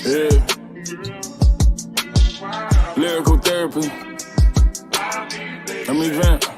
Yeah. Lyrical therapy. Let me vent.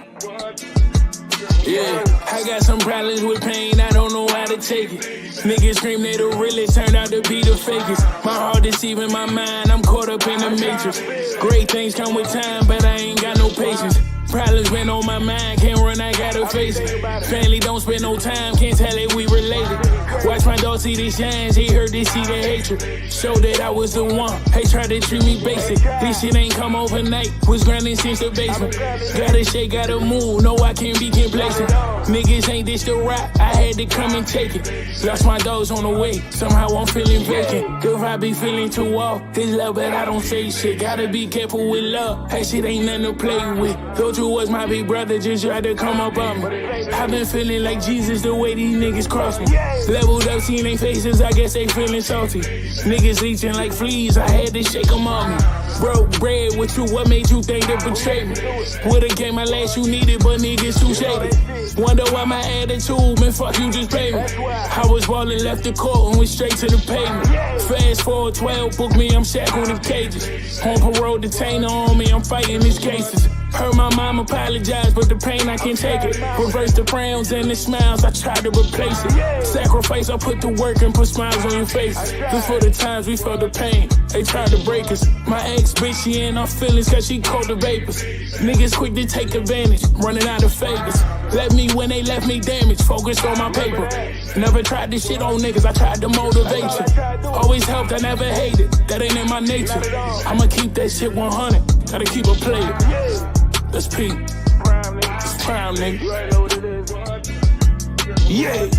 Yeah, I got some problems with pain, I don't know how to take it. Niggas scream they the realest, turned out to be the fakest. My heart deceiving my mind, I'm caught up in the matrix. Great things come with time, but I ain't got no patience. Problems been on my mind, can't run, I gotta face it. Family don't spend no time, can't tell it we related. Watch my dog see the shines, he heard they see the hatred. Show that I was the one, they tried to treat me basic. This shit ain't come overnight, was grinding since the basement. Gotta shake, gotta move, no I can't be complacent. Niggas ain't this the rock, I had to come and take it. Lost my dogs on the way, somehow I'm feeling vacant. If I be feeling too off, this love but I don't say shit. Gotta be careful with love, that shit ain't nothing to play with. Thought you was my big brother, just tried to come up on me. I've been feeling like Jesus the way these niggas cross me. Leveled up, seen they faces, I guess they feeling salty. Niggas leeching like fleas, I had to shake them on me. Broke bread with you, what made you think to betray me? Would've gave my last you needed, but niggas too shady. Wonder why my attitude, man, fuck you, just pay me. I was ballin', left the court and went straight to the pavement. Fast forward 12, book me, I'm shackled in cages. On parole, detainer on me, I'm fighting these cases. Heard my mom apologize, but the pain I can't take it. Reverse the frowns and the smiles, I tried to replace it. Sacrifice, I put the work and put smiles on your faces. Just for the times we felt the pain, they tried to break us. My ex bitch, she in our feelings cause she caught the vapors. Niggas quick to take advantage, running out of favors. Left me when they left me damaged, focused on my paper. Never tried to shit on niggas, I tried to motivate you. Always helped, I never hated, that ain't in my nature. I'ma keep that shit 100, gotta keep it played. That's P. It's prime, nigga. Yeah.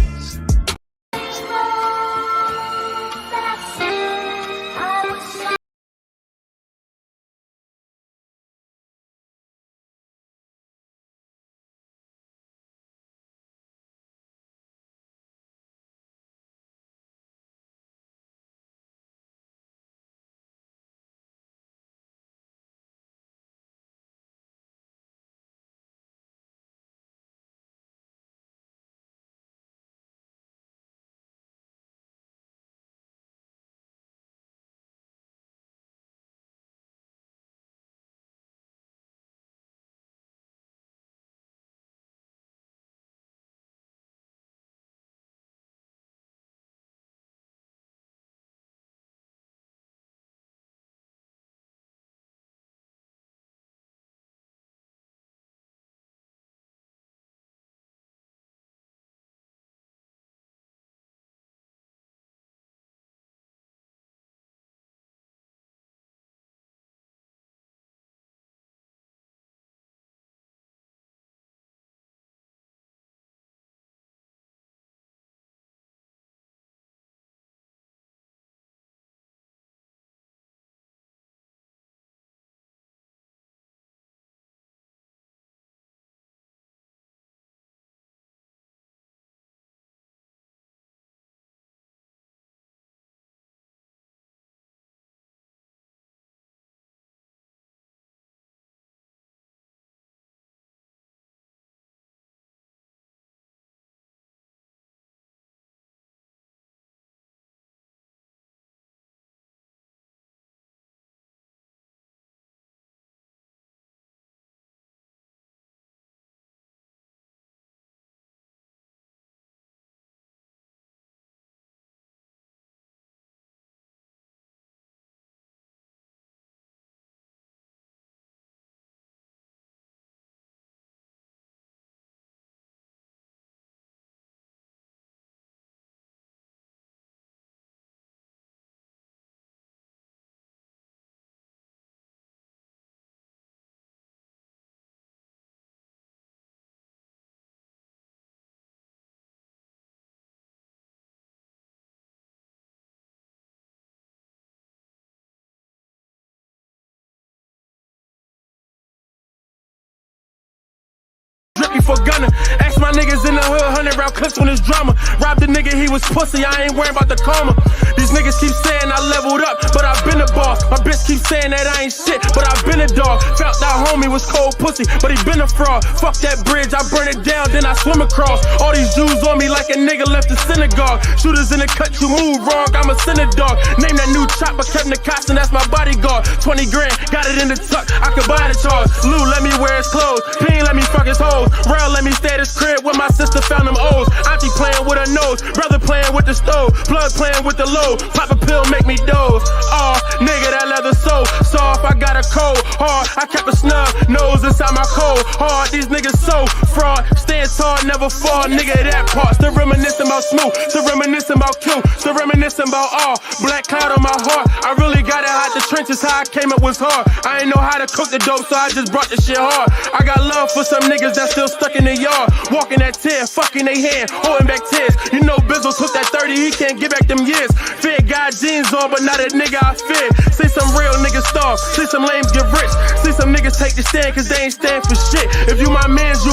Drippy for gunner, ask my my niggas in the hood, 100 round clips on this drama. Robbed the nigga, he was pussy, I ain't worried about the karma. These niggas keep saying I leveled up, but I've been a boss. My bitch keep saying that I ain't shit, but I've been a dog. Felt that homie was cold pussy, but he been a fraud. Fuck that bridge, I burn it down, then I swim across. All these Jews on me like a nigga left the synagogue. Shooters in the cut, you move wrong, I'm a sinner dog. Name that new chopper, Kevin Costner, that's my bodyguard. 20 grand, got it in the tuck, I could buy the charge. Lou let me wear his clothes, Peen let me fuck his hoes. Rail let me stay at his crib when my sister found them O's. Auntie playing with her nose, brother playing with the stove. Blood playing with the load, pop a pill make me doze. Oh, nigga that leather so soft, I got a cold hard. I kept a snub nose inside my cold hard. These niggas so fraud, stand tall, never fall. Nigga that part, still reminiscing about smooth, still reminiscing about Q, still reminiscing about all. Black cloud on my heart, I really got it out the trenches. How I came up was hard. I ain't know how to cook the dope, so I just brought the shit hard. I got love for some niggas that still stuck in the yard, walking that tear, fucking they hand, holding back tears. You know Bizzle took that 30, he can't get back them years. Fear got jeans on, but not a nigga I fear. See some real niggas starve, see some lames get rich. See some niggas take the stand, cause they ain't stand for shit. If you my mans,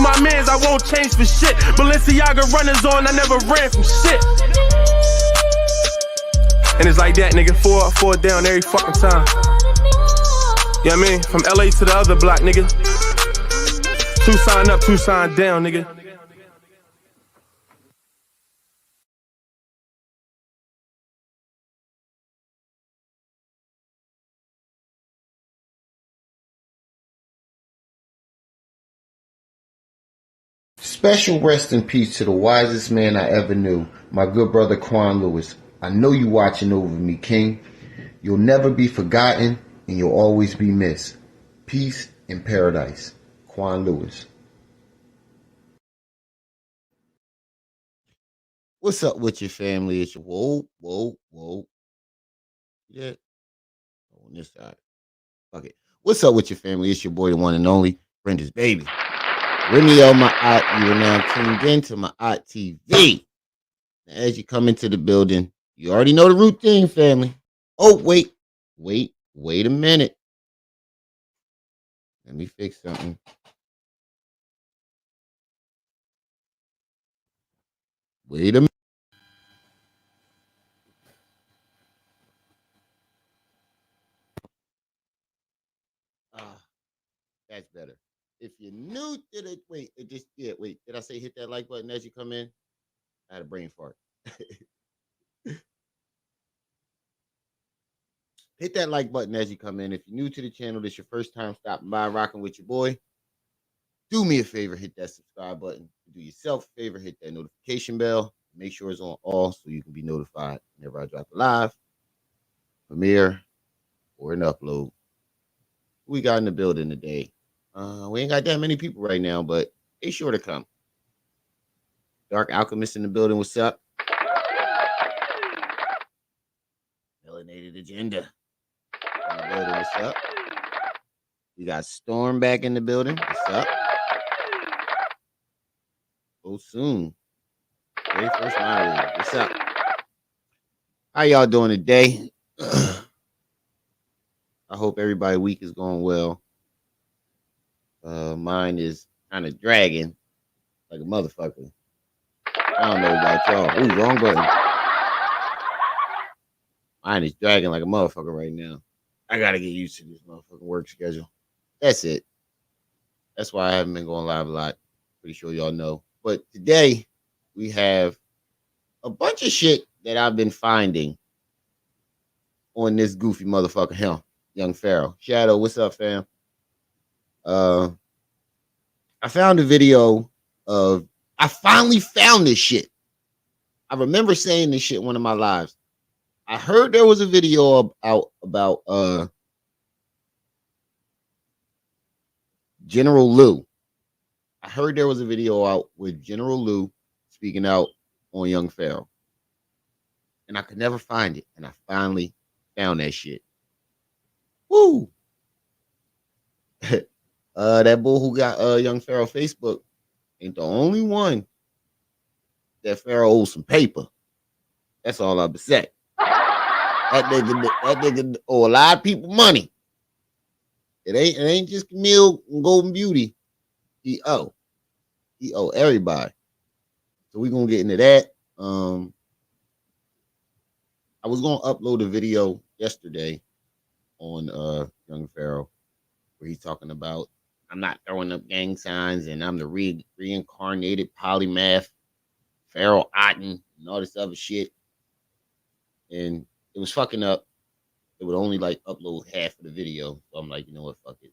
I won't change for shit. Balenciaga runners on, I never ran from shit. And it's like that, nigga, four down every fucking time. You know what I mean? From LA to the other block, nigga. 2 sign up, 2 sign down, nigga. Special rest in peace to the wisest man I ever knew, my good brother Quan Lewis. I know you watching over me, King. You'll never be forgotten, and you'll always be missed. Peace in paradise. Quan Lewis. What's up with your family? It's your whoa. Yeah. On this side. Fuck it. What's up with your family? It's your boy, the one and only, Brenda's baby. Remio, my aunt, you are now tuned in to my aunt TV. Now, as you come into the building, you already know the routine, family. Oh, wait a minute. Let me fix something. Wait a minute. That's better. If you're new to the did I say hit that like button as you come in? I had a brain fart. Hit that like button as you come in. If you're new to the channel, this your first time stopping by, rocking with your boy, do me a favor, hit that subscribe button. Do yourself a favor, hit that notification bell. Make sure it's on all so you can be notified whenever I drop a live, premiere, or an upload. Who we got in the building today? We ain't got that many people right now, but they sure to come. Dark Alchemist in the building. What's up? Melanated Agenda in the building. What's up? We got Storm back in the building. What's up? Oh, soon. Very first moderator. What's up? How y'all doing today? I hope everybody's week is going well. Mine is kind of dragging like a motherfucker. I don't know about y'all. Ooh, wrong button. Mine is dragging like a motherfucker right now. I gotta get used to this motherfucking work schedule. That's it. That's why I haven't been going live a lot. Pretty sure y'all know. But today we have a bunch of shit that I've been finding on this goofy motherfucker here, young Pharaoh. Shadow, what's up, fam? I found a video of, I finally found this shit. I remember saying this shit in one of my lives. I heard there was a video out about General Lou. I heard there was a video out with General Lou speaking out on young Pharaoh. And I could never find it. And I finally found that shit. Woo! That bull who got young Pharaoh Facebook ain't the only one that Pharaoh owes some paper. That's all I've been saying. That nigga owe a lot of people money. It ain't just Camille and Golden Beauty. He owe everybody. So we're gonna get into that. I was gonna upload a video yesterday on young Pharaoh where he's talking about I'm not throwing up gang signs and I'm the reincarnated polymath Pharaoh Otten and all this other shit. And it was fucking up. It would only like upload half of the video. So I'm like, you know what, fuck it.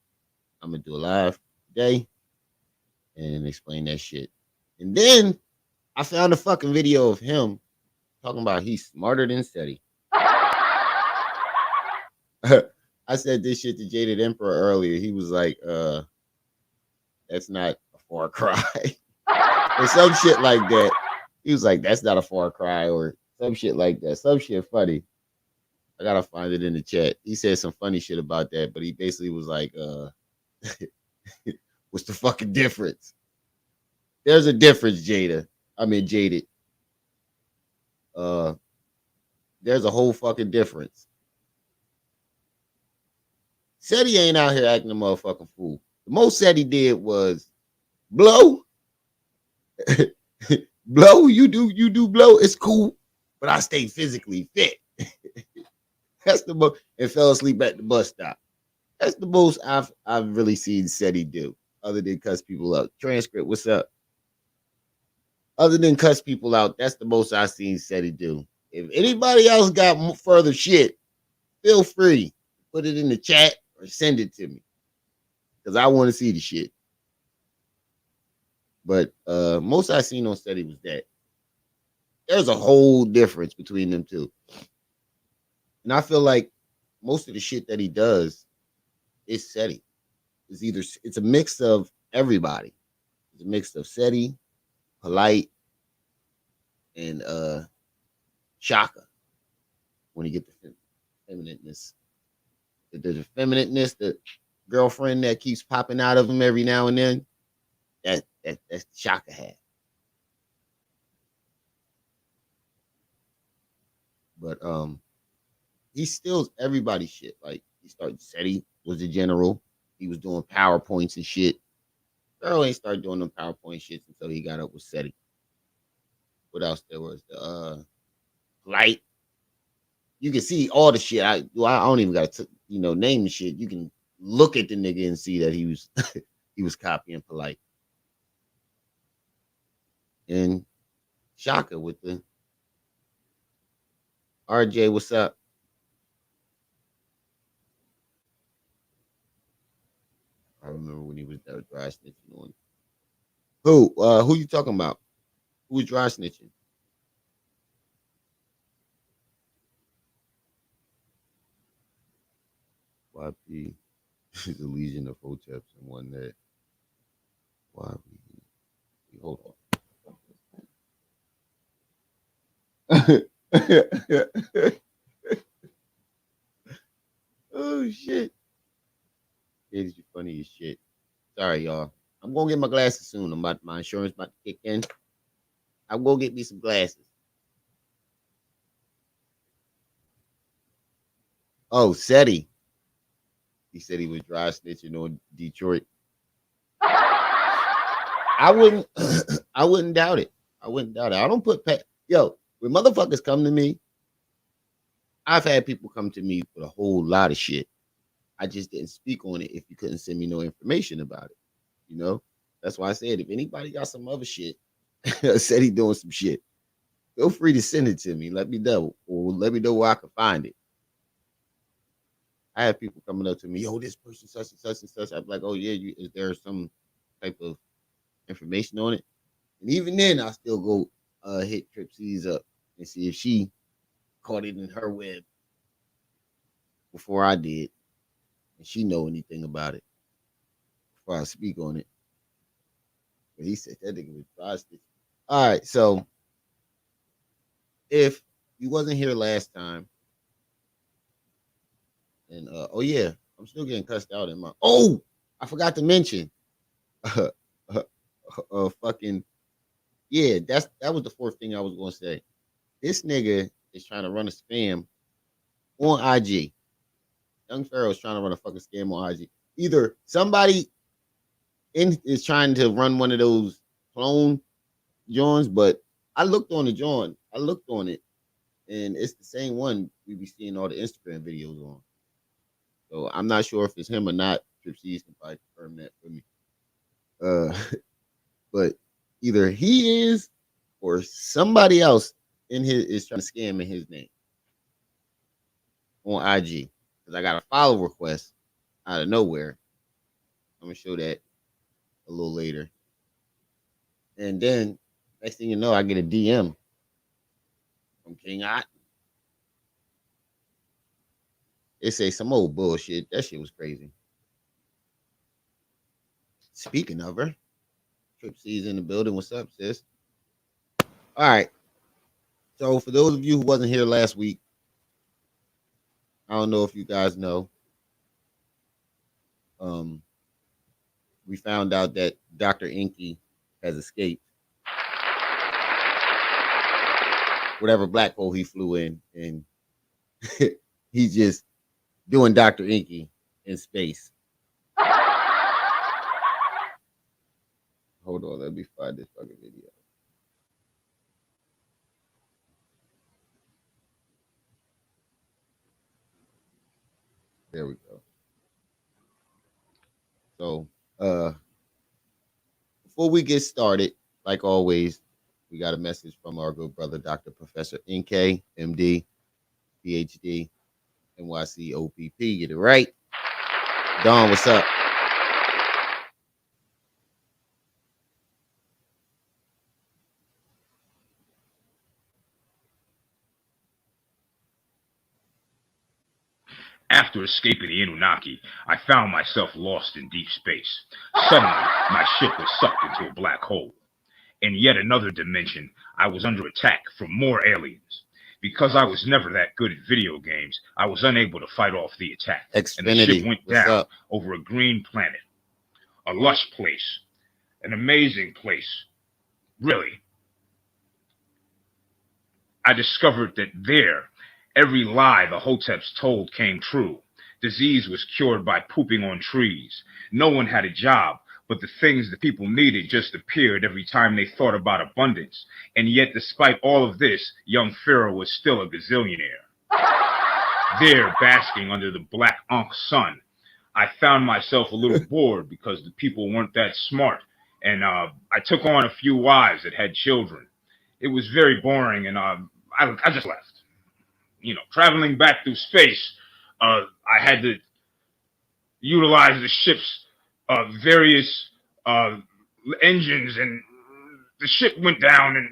I'm gonna do a live today and explain that shit. And then I found a fucking video of him talking about he's smarter than SETI. I said this shit to Jaded Emperor earlier. He was like, that's not a far cry. Or some shit like that. He was like, that's not a far cry, or some shit like that. Some shit funny. I gotta find it in the chat. He said some funny shit about that, but he basically was like, what's the fucking difference? There's a difference, Jaded. There's a whole fucking difference. SETI ain't out here acting a motherfucking fool. The most SETI did was blow. Blow, you do blow. It's cool, but I stay physically fit. That's the most, and fell asleep at the bus stop. That's the most I've really seen SETI do, other than cuss people out. Transcript, what's up? Other than cuss people out, that's the most I've seen SETI do. If anybody else got further shit, feel free. Put it in the chat or send it to me. Because I want to see the shit. But most I seen on SETI was that. There's a whole difference between them two. And I feel like most of the shit that he does is SETI. It's a mix of everybody. It's a mix of SETI, Polite, and Shaka. When you get the feminiteness. The feminiteness, the girlfriend that keeps popping out of him every now and then, that's Shaka had. But he steals everybody's shit. Like he said he was a general. He was doing PowerPoints and shit. Pharaoh ain't started doing them PowerPoint shits until he got up with SETI. What else there was? The Light. You can see all the shit. I don't even got to name the shit. You can look at the nigga and see that he was he was copying Polite. And Shaka with the RJ, what's up? I remember when he was there dry snitching on. Who you talking about? Who was dry snitching? YP is a legion of hoteps and one that YP. Hold on. Oh shit. It is funny as shit. Sorry, y'all. I'm gonna get my glasses soon. My insurance about to kick in. I'm gonna get me some glasses. Oh, SETI. He said he was dry snitching on Detroit. I wouldn't I wouldn't doubt it. I don't put when motherfuckers come to me, I've had people come to me with a whole lot of shit. I just didn't speak on it if you couldn't send me no information about it. That's why I said if anybody got some other shit, said he doing some shit, feel free to send it to me. Let me know, or let me know where I can find it. I have people coming up to me, yo, this person such and such and such. I'm like, oh yeah, is there some type of information on it? And even then, I still go hit Trip C's up and see if she caught it in her web before I did, and she know anything about it before I speak on it. But he said that nigga was busted. All right, so if you wasn't here last time, and oh yeah, I'm still getting cussed out in my. Oh, I forgot to mention. Fucking yeah, that was the fourth thing I was gonna say. This nigga is trying to run a spam on IG. Young Pharaoh is trying to run a fucking scam on IG. Either somebody is trying to run one of those clone joins, but I looked on the joint. I looked on it, and it's the same one we be seeing all the Instagram videos on. So I'm not sure if it's him or not. Trip C's can probably confirm that for me. Uh, but either he is or somebody else in his is trying to scam in his name on IG. Because I got a follow request out of nowhere. I'm gonna show that a little later. And then next thing you know, I get a DM from King Ott. It say some old bullshit. That shit was crazy. Speaking of her, Trip C's in the building. What's up, sis? All right. So for those of you who wasn't here last week, I don't know if you guys know. Um, we found out that Dr. Inky has escaped whatever black hole he flew in, and he's just doing Dr. Inky in space. Hold on, let me find this fucking video. There we go. So, before we get started, like always, we got a message from our good brother, Dr. Professor NK, MD, PhD, NYC OPP. Get it right. Don, what's up? After escaping the Anunnaki, I found myself lost in deep space. Suddenly, my ship was sucked into a black hole. In yet another dimension, I was under attack from more aliens. Because I was never that good at video games, I was unable to fight off the attack. And the ship went down over a green planet. A lush place. An amazing place. Really. I discovered that there, every lie the Hoteps told came true. Disease was cured by pooping on trees. No one had a job, but the things the people needed just appeared every time they thought about abundance. And yet, despite all of this, young Pharaoh was still a gazillionaire. There, basking under the black Ankh sun, I found myself a little bored because the people weren't that smart. And I took on a few wives that had children. It was very boring, and I just left. You know, traveling back through space, I had to utilize the ship's various engines, and the ship went down, and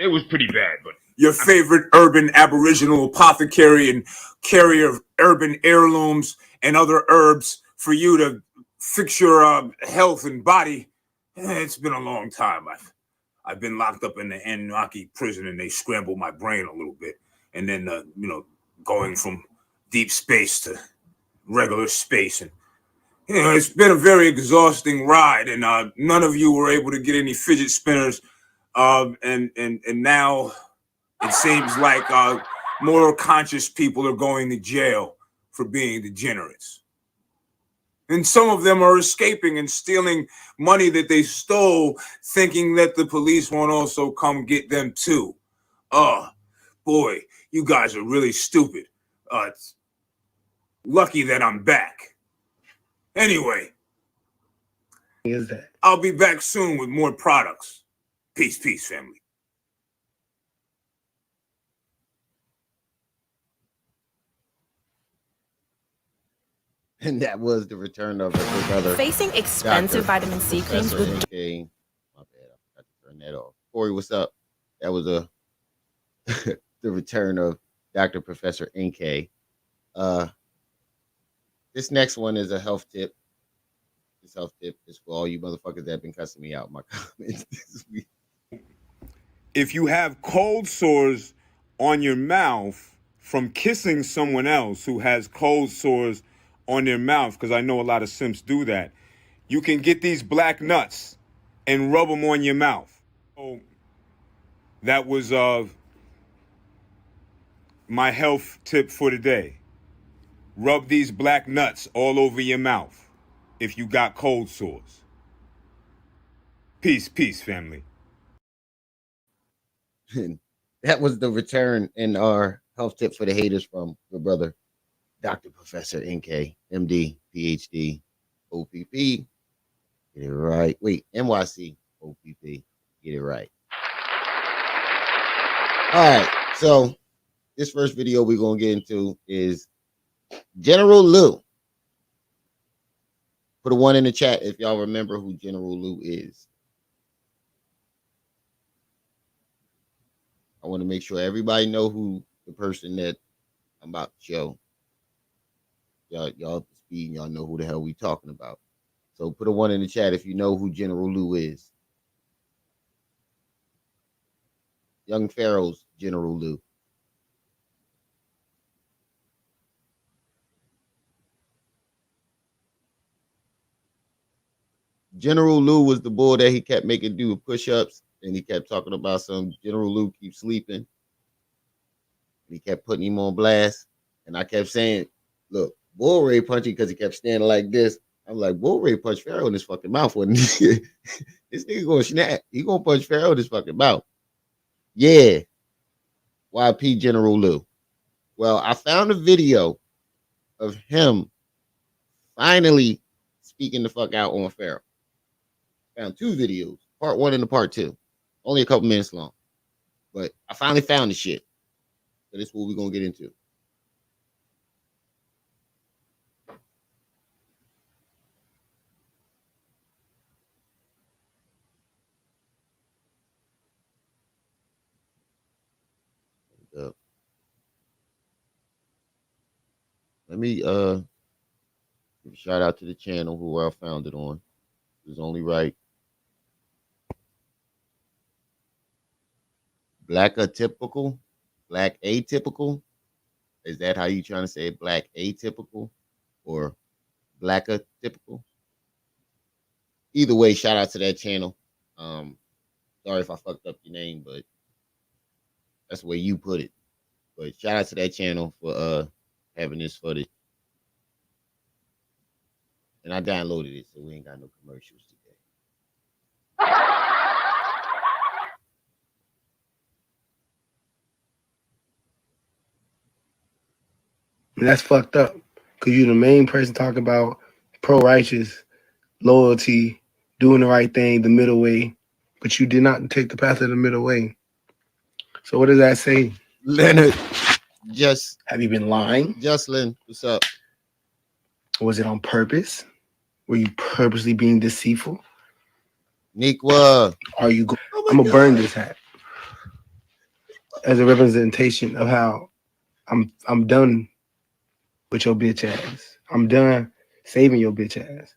it was pretty bad. But your favorite urban aboriginal apothecary and carrier of urban heirlooms and other herbs for you to fix your health and body. It's been a long time. I've been locked up in the Anunnaki prison, and they scrambled my brain a little bit. And then, going from deep space to regular space. And, it's been a very exhausting ride. And none of you were able to get any fidget spinners. And now it seems like more conscious people are going to jail for being degenerates. And some of them are escaping and stealing money that they stole, thinking that the police won't also come get them too. Boy, you guys are really stupid. It's lucky that I'm back. Anyway, I'll be back soon with more products. Peace, peace, family. And that was the return of her brother. Facing expensive vitamin C creams with... My bad, I forgot to turn that off. Corey, what's up? That was the return of Dr. Professor NK. This next one is a health tip. This health tip is for all you motherfuckers that have been cussing me out in my comments this week. If you have cold sores on your mouth from kissing someone else who has cold sores on their mouth, because I know a lot of simps do that, you can get these black nuts and rub them on your mouth. So that was my health tip for today. Rub these black nuts all over your mouth if you got cold sores. Peace, peace, family. And that was the return in our health tip for the haters from your brother, Dr. Professor NK, MD, PhD, OPP. Get it right. Wait, NYC, OPP. Get it right. All right. So this first video we're going to get into is General Lou. Put a 1 in the chat if y'all remember who General Lou is. I want to make sure everybody know who the person that I'm about to show. Y'all up to speed and y'all know who the hell we talking about. So put a 1 in the chat if you know who General Lou is. Young Pharaoh's General Lou. General Lou was the boy that he kept making do push-ups, and he kept talking about some General Lou keeps sleeping. And he kept putting him on blast. And I kept saying, look, Bull Ray punched him because he kept standing like this. I'm like, Bull Ray punched Pharaoh in his fucking mouth. This nigga gonna snap. He gonna punch Pharaoh in his fucking mouth. Yeah. YP General Lou. Well, I found a video of him finally speaking the fuck out on Pharaoh. Found 2 videos, part 1 and the part 2. Only a couple minutes long. But I finally found the shit. So this is what we're gonna get into. Let me give a shout out to the channel who I found it on. It's only right. Black atypical, black atypical. Is that how you trying to say it? Black atypical or black atypical? Either way, shout out to that channel. Sorry if I fucked up your name, but that's the way you put it. But shout out to that channel for having this footage. And I downloaded it, so we ain't got no commercials today. That's fucked up. Because you're the main person talking about pro-righteous, loyalty, doing the right thing, the middle way. But you did not take the path of the middle way. So what does that say? Leonard, have you been lying? Jocelyn, what's up? Was it on purpose? Were you purposely being deceitful? Nikwa. Are you I'm gonna burn this hat as a representation of how I'm done with your bitch ass. I'm done saving your bitch ass.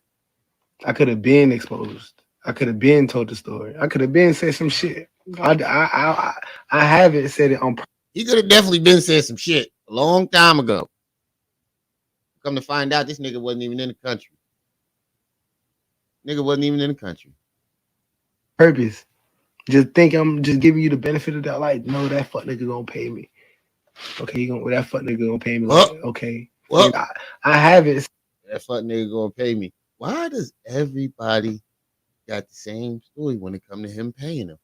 I could have been exposed. I could have been told the story. I could have been said some shit. I haven't said it on purpose. He could have definitely been said some shit a long time ago. Come to find out, this nigga wasn't even in the country. Nigga wasn't even in the country. Purpose. Just think I'm just giving you the benefit of that. Like, no, that fuck nigga gonna pay me. Okay, that fuck nigga gonna pay me. Like, okay. Well, I haven't. That fuck nigga gonna pay me. Why does everybody got the same story when it come to him paying them?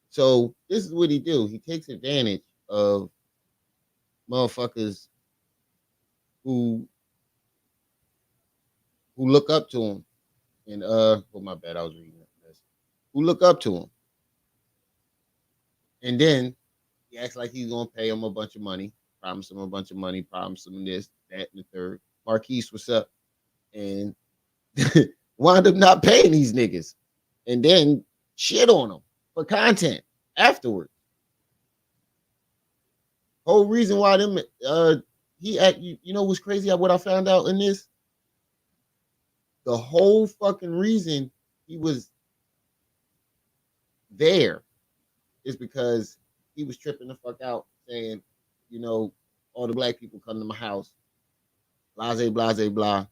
So this is what he do. He takes advantage of motherfuckers who look up to him. And oh my bad, I was reading this. Who look up to him. And then he acts like he's gonna pay him a bunch of money, promise him a bunch of money, promise him this, that, and the third. Marquise, what's up? And wind up not paying these niggas. And then shit on them for content afterwards. Whole reason why them you know what's crazy? What I found out in this? The whole fucking reason he was there is because he was tripping the fuck out saying, you know, all the black people come to my house, blase, blase, blah.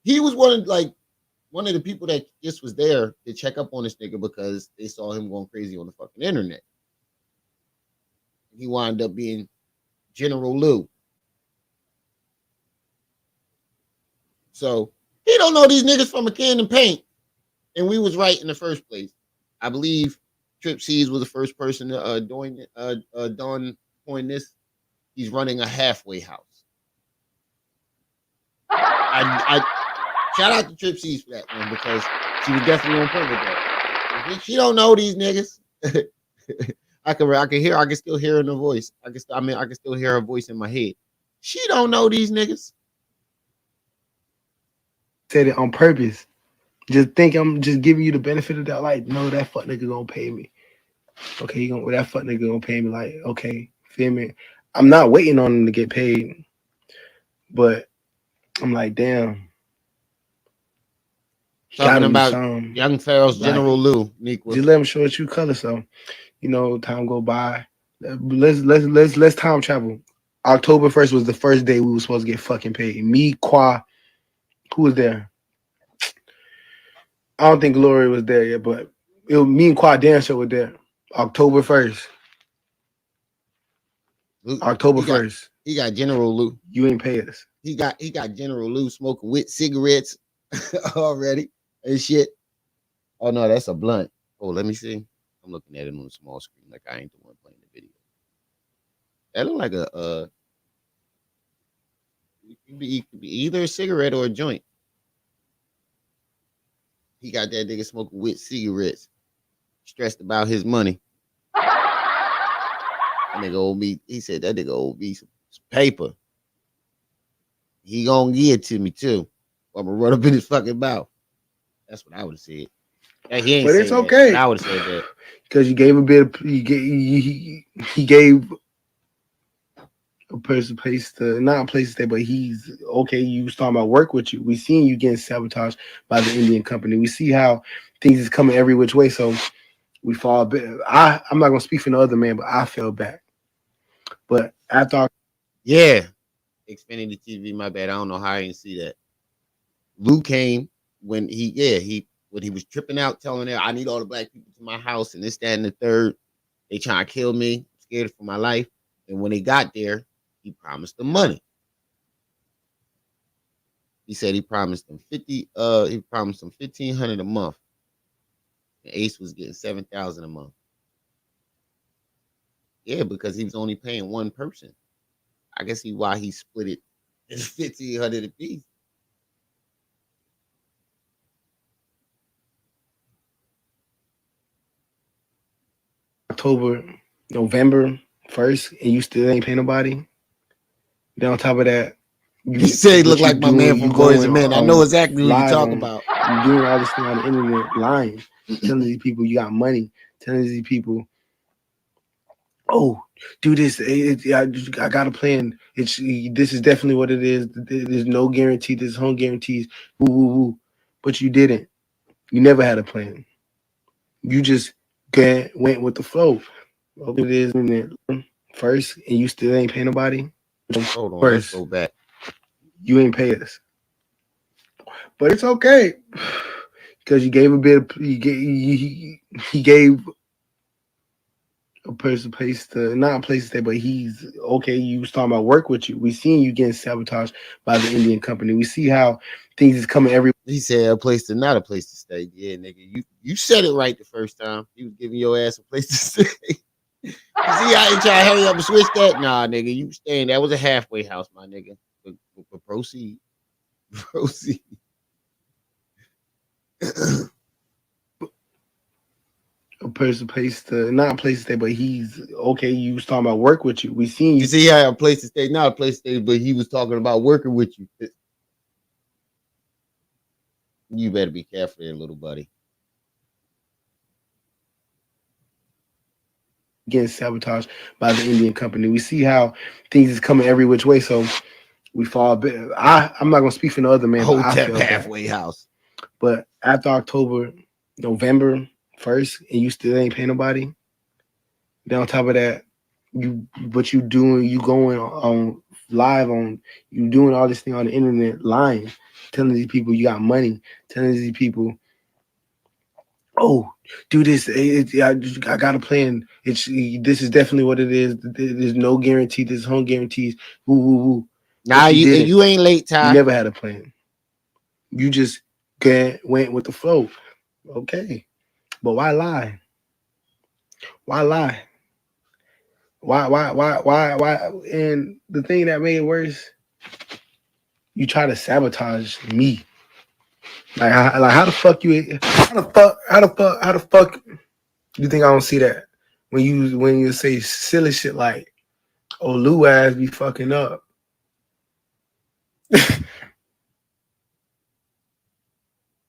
He was one of the people that just was there to check up on this nigga because they saw him going crazy on the fucking internet. He wound up being General Lou. So he don't know these niggas from a can of paint. And we was right in the first place. I believe Trip C's was the first person to coin this. He's running a halfway house. I shout out to Trip C's for that one because she was definitely on point with that. She don't know these niggas. I can still hear her in her voice. I can still hear her voice in my head. She don't know these niggas. Said it on purpose. Just think I'm just giving you the benefit of that. Like, no, that fuck nigga gonna pay me. Okay, that fuck nigga gonna pay me. Like, okay, feel me? I'm not waiting on him to get paid, but I'm like, damn. Talking about young Pharaoh's like, General Lou. Just let him show a true color. So, time go by. Let's time travel. October 1st was the first day we were supposed to get fucking paid. Me, Qua, who was there? I don't think Glory was there yet, but it was me and Qua Dancer were there. October 1st. October 1st. He got General Lou. You ain't pay us. He got General Lou smoking with cigarettes already and shit. Oh no, that's a blunt. Oh, let me see. I'm looking at it on the small screen like I ain't the one playing the video. That look like it could be either a cigarette or a joint. He got that nigga smoking with cigarettes, stressed about his money. That nigga owe me. He said that nigga owe me some paper. He gonna give it to me too. I'm gonna run up in his fucking mouth. That's what I would have said. He ain't, but it's okay. That, I would have said that because you gave a bit. Of, he gave a person place to not a place to stay, but he's okay. You was talking about work with you. We seen you getting sabotaged by the Indian company. We see how things is coming every which way. So we fall a bit. I'm not gonna speak for no other man, but I fell back. But after Xfinity TV, my bad. I don't know how I didn't see that. Lou came when he was tripping out, telling her I need all the black people to my house and this, that, and the third. They trying to kill me, scared for my life. And when they got there, he promised them money. He said he promised them $1,500 a month. And Ace was getting $7,000 a month. Yeah, because he was only paying one person. I guess why he split it in $1,500 a piece. October, November 1st, and you still ain't pay nobody. Then on top of that, you say look like my man from Boys and Men. I know exactly what you're talking about. You're doing all this thing on the internet, lying, telling these people you got money, telling these people, oh, do this. I got a plan. This is definitely what it is. There's no guarantee. There's home guarantees. Woo, woo, woo. But you didn't. You never had a plan. You just went with the flow. Okay, it is first, and you still ain't pay nobody. Hold on, let's go back. You ain't pay us, but it's okay because you gave a bit. He gave a person place to not a place to stay, but he's okay. You was talking about work with you. We seen you getting sabotaged by the Indian company. We see how things is coming every. He said a place to not a place to stay. Yeah, nigga, you said it right the first time. He was giving your ass a place to stay. You see how he try to hurry up and switch that? Nah, nigga, you staying. That was a halfway house, my nigga. But proceed. A person place to not a place to stay, but he's okay. You was talking about work with you. We seen you see he had a place to stay, not a place to stay, but he was talking about working with you. You better be careful there, little buddy. Getting sabotaged by the Indian company. We see how things is coming every which way. So we fall a bit. I'm not gonna speak for no other man. Hotel halfway house. But after October, November 1st, and you still ain't pay nobody. Then on top of that, you going on live on, you doing all this thing on the internet, lying, telling these people you got money, telling these people, oh, do this. I got a plan. This is definitely what it is. There's no guarantee. There's home guarantees. Woo, woo, woo. Nah, you ain't late, Ty. You never had a plan. You just went with the flow. Okay. But why lie? Why lie? Why? And the thing that made it worse, you try to sabotage me. Like how the fuck how the fuck you think I don't see that when you say silly shit like, oh, Lou ass be fucking up.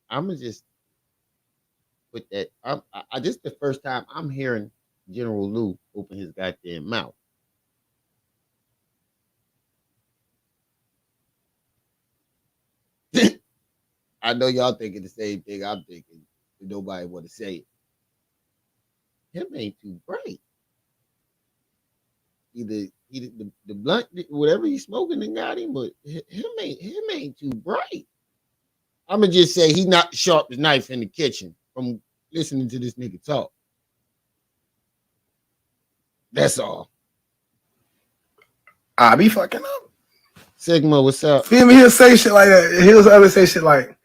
I'ma just put that. This is the first time I'm hearing General Lou open his goddamn mouth. I know y'all thinking the same thing I'm thinking, but nobody want to say it. Him ain't too bright. Either the blunt, whatever he's smoking, and got him, but him ain't too bright. I'ma just say he not sharp as knife in the kitchen from listening to this nigga talk. That's all. I be fucking up. Sigma, what's up? Feel me? He'll say shit like that. He'll ever say shit like,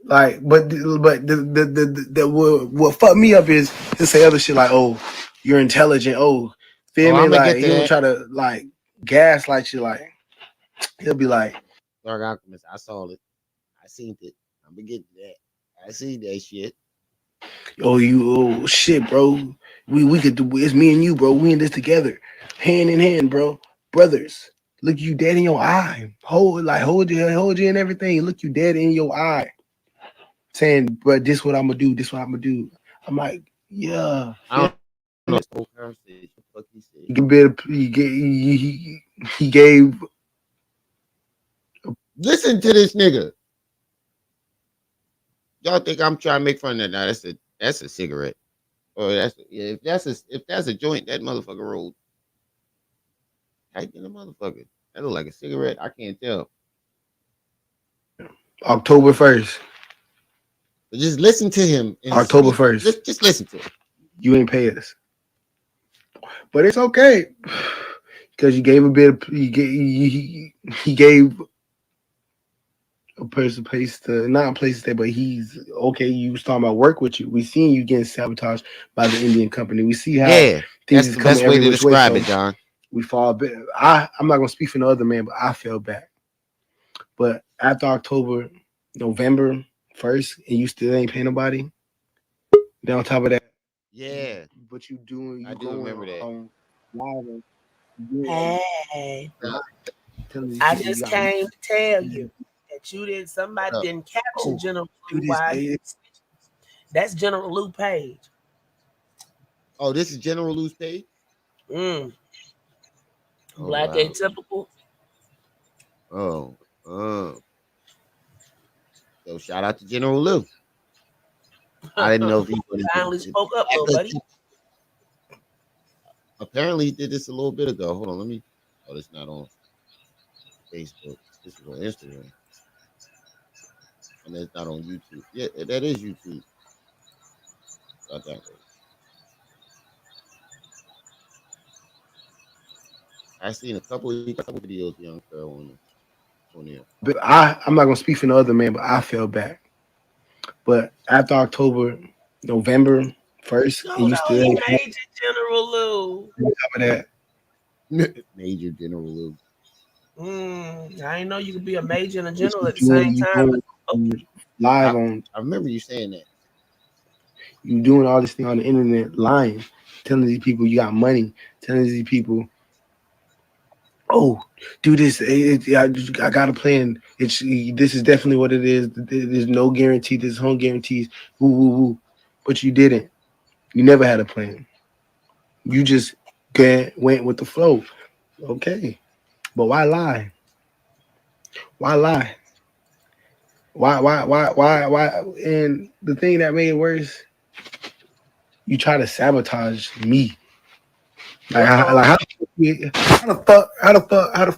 but the what fucked me up is he'll say other shit like, oh, you're intelligent. Oh, feel me? Like he'll try to like gaslight you. Like he'll be like, Dark Alchemist, I saw it. I seen it. I'm gonna get to that. I seen that shit. oh shit, bro. We could do it's me and you, bro. We in this together, hand in hand, bro. Brothers. Look you dead in your eye. Hold you and everything. Look you dead in your eye. Saying, bro, this what I'm gonna do. This what I'm gonna do. I'm like, yeah. I don't know this whole conversation. What he said. He gave. Listen to this nigga. Y'all think I'm trying to make fun of that? Nah, that's a cigarette. Oh, if that's a joint, that motherfucker rolled. Tight in the motherfucker. That look like a cigarette. I can't tell. October 1st. But just listen to him. October 1st. Just listen to him. You ain't pay us. But it's okay. Because you gave a bit of, he gave a person place to, not a place to stay, but he's okay. You was talking about work with you. We seen you getting sabotaged by the Indian company. We see how that's the best way to describe it, John. We fall back. I'm not gonna speak for no other man, but I fell back. But after November 1st, and you still ain't paying nobody. Then on top of that, but you doing. I do remember that. Hey, I just came to tell you that somebody didn't capture General Lou. That's General Lou page. Oh, this is General Lou's page? Black Atypical. So shout out to General Lou. I didn't know if he finally spoke up, buddy. Apparently he did this a little bit ago. Hold on, let me. Oh, it's not on Facebook. This is on Instagram. And it's not on YouTube. Yeah, that is YouTube. Got that right. I seen a couple videos, young Pharaoh on there. But I'm not gonna speak for no other man, but I fell back. But after November 1st, and you still ain't Major General Lou. On top of that, Major General Lou. I didn't know you could be a major and a general at the same time. Live on. I remember you saying that. You doing all this thing on the internet, lying, telling these people you got money, telling these people, oh, do this. I got a plan. This is definitely what it is. There's no guarantee. There's home guarantees. Woo, woo, woo. But you didn't. You never had a plan. You just went with the flow. Okay. But why lie? Why lie? Why? And the thing that made it worse, you try to sabotage me. Like how the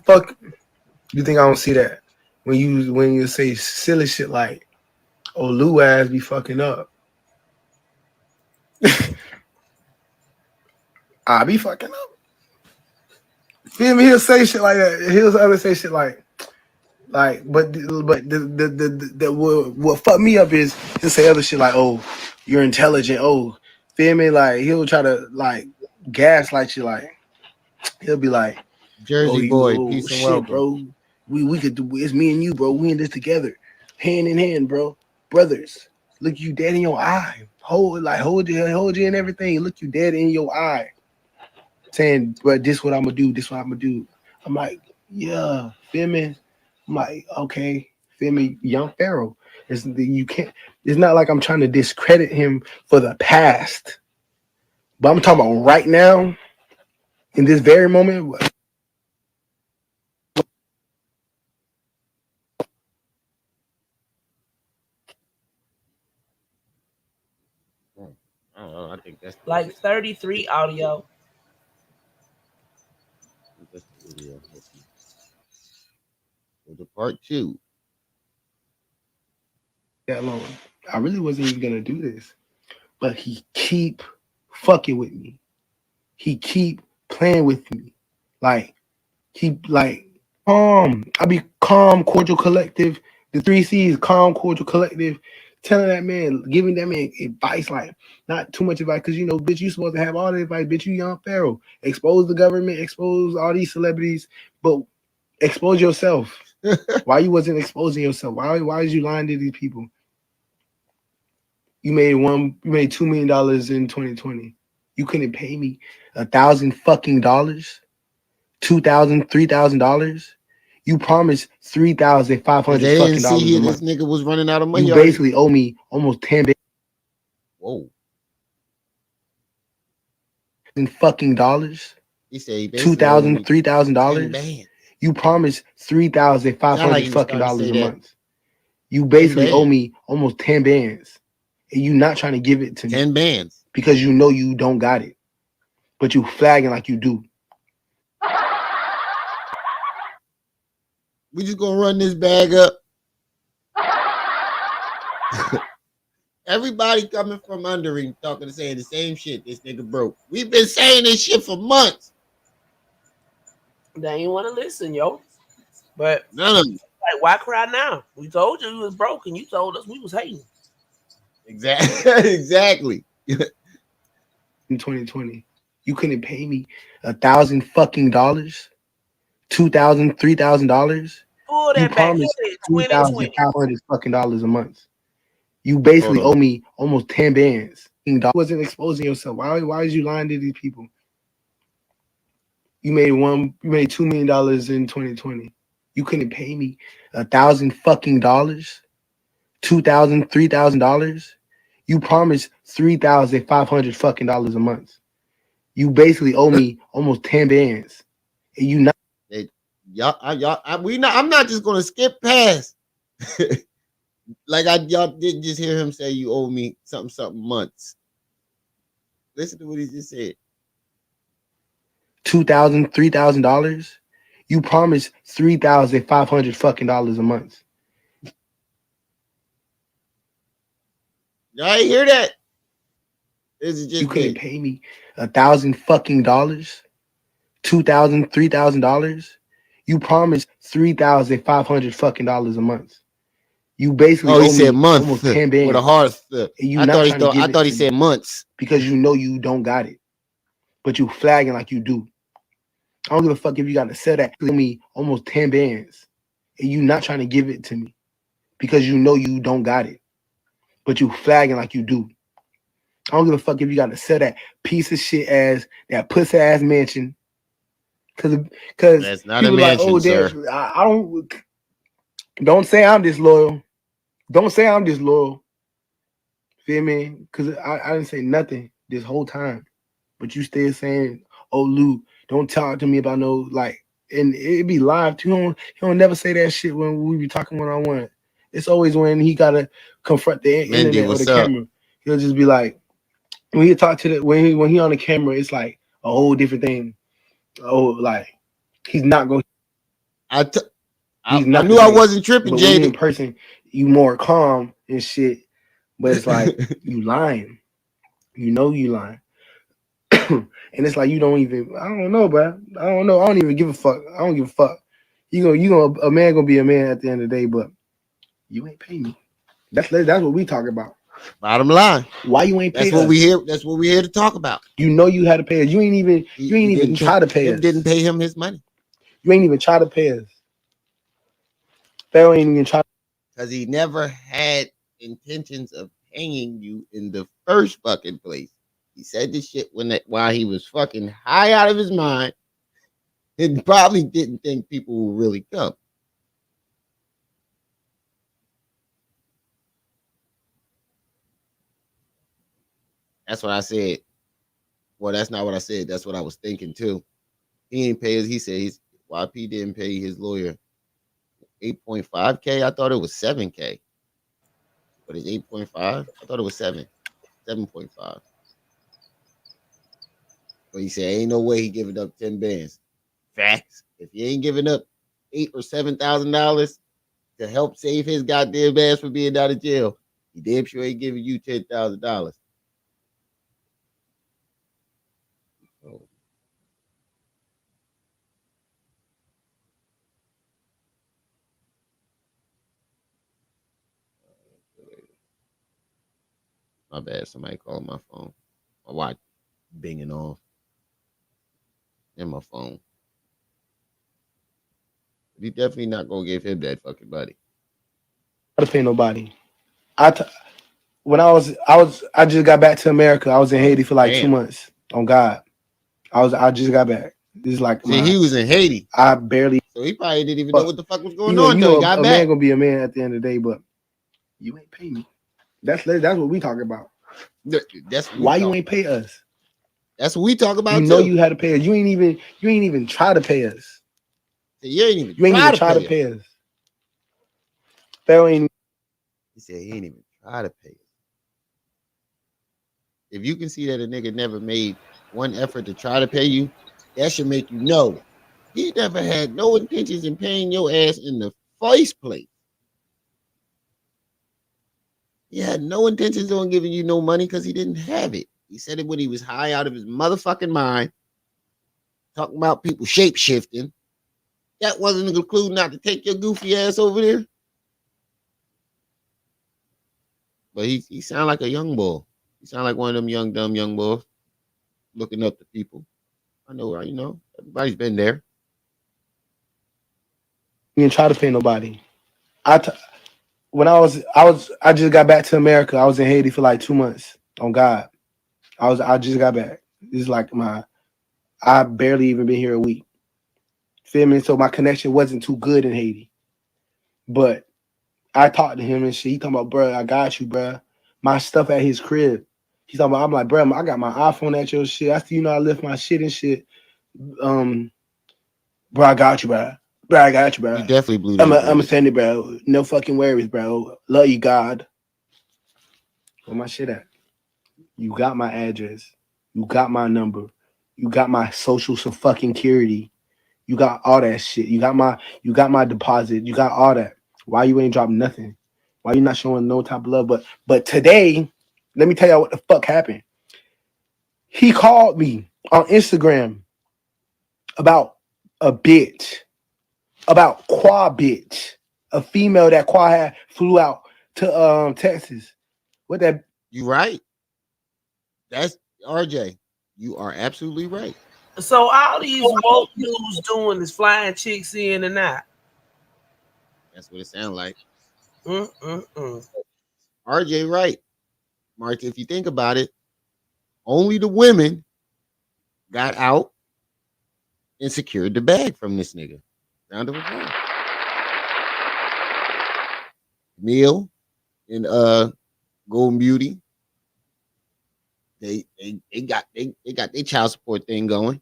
fuck you think I don't see that when you say silly shit like, oh, Lou ass be fucking up. I be fucking up. Feel me? He'll say shit like that. He'll ever say shit like, but what fucked me up is he'll say other shit like, oh, you're intelligent. Oh, Feel me? Like he'll try to like gaslight you. Like he'll be like, Jersey boy, peace and welcome, bro. We could do. It's me and you, bro. We in this together, hand in hand, bro. Brothers, look you dead in your eye. Hold you and everything. Look you dead in your eye. Saying, bro, this what I'm gonna do. This what I'm gonna do. I'm like, yeah, feel me? I'm like, okay, feel me? Young Pharaoh. You can't. It's not like I'm trying to discredit him for the past, but I'm talking about right now, in this very moment. I don't know. I think that's like 33 audio. That's the video. Go to part 2. That long. I really wasn't even gonna do this, but he keep fucking with me. He keep playing with me. Like he like calm. I be calm, cordial, collective. The 3 C's, calm, cordial, collective. Telling that man, giving that man advice, like not too much advice, because you know, bitch, you supposed to have all the advice, bitch. You young Pharaoh. Expose the government, expose all these celebrities, but expose yourself. Why you wasn't exposing yourself? Why is you lying to these people? You made $2 million in 2020. You couldn't pay me $1,000 fucking dollars, $2,000, $3,000. You promised $3,500 fucking dollars a month. This nigga was running out of money. You basically owe me almost 10 bands. Whoa. Fucking dollars. He said $2,000, $3,000. You promised $3,500 fucking dollars a month. You basically owe me almost 10 bands. And you not trying to give it to me. 10 bands. Because you know you don't got it. But you flagging like you do. We just gonna run this bag up. Everybody coming from under him saying the same shit. This nigga broke. We've been saying this shit for months. They ain't want to listen, yo. But none of them. Like, why cry now? We told you we was broke, and you told us we was hating. Exactly. In 2020, you couldn't pay me $1,000 fucking dollars, $2,000, $3,000. You promised $3,500 fucking dollars a month. You basically owe me almost 10 bands. You wasn't exposing yourself. Why is you lying to these people? You made $2 million in 2020. You couldn't pay me $1,000 fucking dollars, $2,000, $3,000. You promised $3,500 fucking dollars a month. You basically owe me almost 10 bands. And you not. I'm not just gonna skip past. Like y'all didn't just hear him say you owe me something months. Listen to what he just said. $2,000, $3,000. You promised $3,500 fucking dollars a month. Y'all ain't hear that? Is it just you couldn't pay me $1,000 fucking dollars, $2,000, $3,000. You promised $3,500 fucking dollars a month. You basically he said month almost 10 bands with a hard. I thought he said months because you know you don't got it, but you flagging like you do. I don't give a fuck if you got to sell that to me almost 10 bands and you not trying to give it to me because you know you don't got it, but you flagging like you do. I don't give a fuck if you got to sell that piece of shit ass, that pussy ass mansion. Cause that's not a mansion, like, sir. I don't say I'm disloyal. Don't say I'm disloyal. Feel me? Cause I didn't say nothing this whole time, but you still saying, "Oh, Lou, don't talk to me about no like." And it be live too. He don't never say that shit when we be talking one-on-one. It's always when he gotta confront the internet or the camera. He'll just be like, when he talk to when he on the camera, it's like a whole different thing. Oh, like he's not going. I knew I wasn't tripping, Jay. In person, you more calm and shit, but it's like you lying. You know you lying, and it's like you don't even. I don't know, bro. I don't know. I don't even give a fuck. I don't give a fuck. A man gonna be a man at the end of the day, but you ain't pay me. That's what we talk about. Bottom line. Why you ain't pay That's what us? we here. That's what we here to talk about. You know you had to pay us. You ain't even try to pay us. Didn't pay him his money. You ain't even try to pay us. Pharaoh ain't even try. Because he never had intentions of paying you in the first fucking place. He said this shit while he was fucking high out of his mind and probably didn't think people would really come. That's what I said. Well, that's not what I said. That's what I was thinking too. He ain't pay us. He said YP didn't pay his lawyer 8.5K. I thought it was 7K. But it's 8.5. I thought it was 7.5. But he said ain't no way he giving up 10 bands. Facts. If he ain't giving up $8,000 or $7,000 to help save his goddamn ass from being out of jail, he damn sure ain't giving you $10,000. My bad. Somebody calling my phone. My watch binging off. And my phone. He definitely not gonna give him that fucking money. I pay nobody. I just got back to America. I was in Haiti for like 2 months. On God, I just got back. This is like he was in Haiti. I barely. So he probably didn't even know what the fuck was going on until he got back. Man gonna be a man at the end of the day, but you ain't pay me. That's what we talking about. That's why you ain't pay us. That's what we talk about. You know you had to pay us. You ain't even try to pay us. You ain't even try to pay us. Pharaoh ain't. He said he ain't even try to pay us. If you can see that a nigga never made one effort to try to pay you, that should make you know he never had no intentions in paying your ass in the first place. He had no intentions on giving you no money because he didn't have it. He said it when he was high out of his motherfucking mind, talking about people shape shifting. That wasn't a clue not to take your goofy ass over there. But he sound like a young boy. He sound like one of them young, dumb young boys looking up to people. I know, right? You know, everybody's been there. You didn't try to pay nobody. I just got back to America. I was in Haiti for like 2 months. On God, I just got back. This is like I barely even been here a week. Feel me? So my connection wasn't too good in Haiti, but I talked to him and shit. He talking about, bro, I got you, bro. My stuff at his crib. He's talking about, I'm like, bro, I got my iPhone at your shit. I see, I left my shit and shit. Bro, I got you, bro. Bro, I got you, bro. You definitely blew that. I'm a send it, bro. No fucking worries, bro. Love you, God. Where my shit at? You got my address. You got my number. You got my social fucking security. You got all that shit. You got my deposit. You got all that. Why you ain't dropping nothing? Why you not showing no type of love? But today, let me tell y'all what the fuck happened. He called me on Instagram about a bitch. About Qua bitch. A female that Qua had flew out to Texas. What that? You right. That's RJ. You are absolutely right. So all these woke dudes doing is flying chicks in and out. That's what it sounds like. RJ right. Mark, if you think about it, only the women got out and secured the bag from this nigga. Round of applause. Neil and Golden Beauty. They got their child support thing going.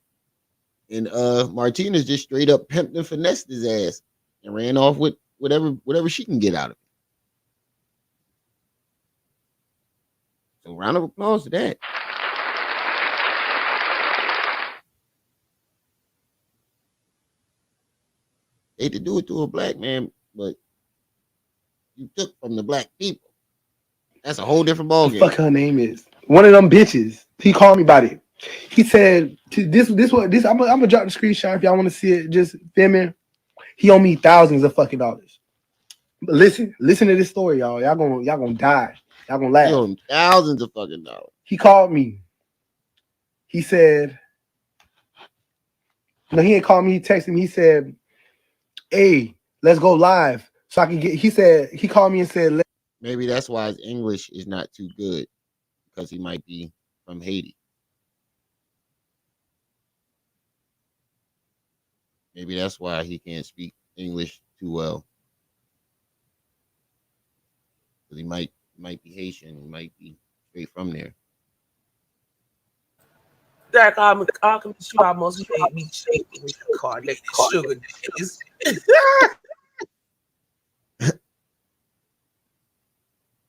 And Martinez just straight up pimped and finessed his ass and ran off with whatever she can get out of it. So round of applause to that. Hate to do it to a black man, but you took from the black people. That's a whole different ballgame. Fuck her name is. One of them bitches. He called me about it. He said, this. I'm gonna drop the screenshot if y'all want to see it. Just filming. He owe me thousands of fucking dollars. But listen to this story, y'all. Y'all gonna die. Y'all gonna laugh. You owe him thousands of fucking dollars. He called me. He said, no, he ain't called me. He texted me. He said, hey, let's go live. So I can get, he said, he called me and said, maybe that's why his English is not too good, because he might be from Haiti. Maybe that's why he can't speak English too well. Because he might be Haitian. He might be straight from there. Derek, you almost made me shake with your card. Like sugar days.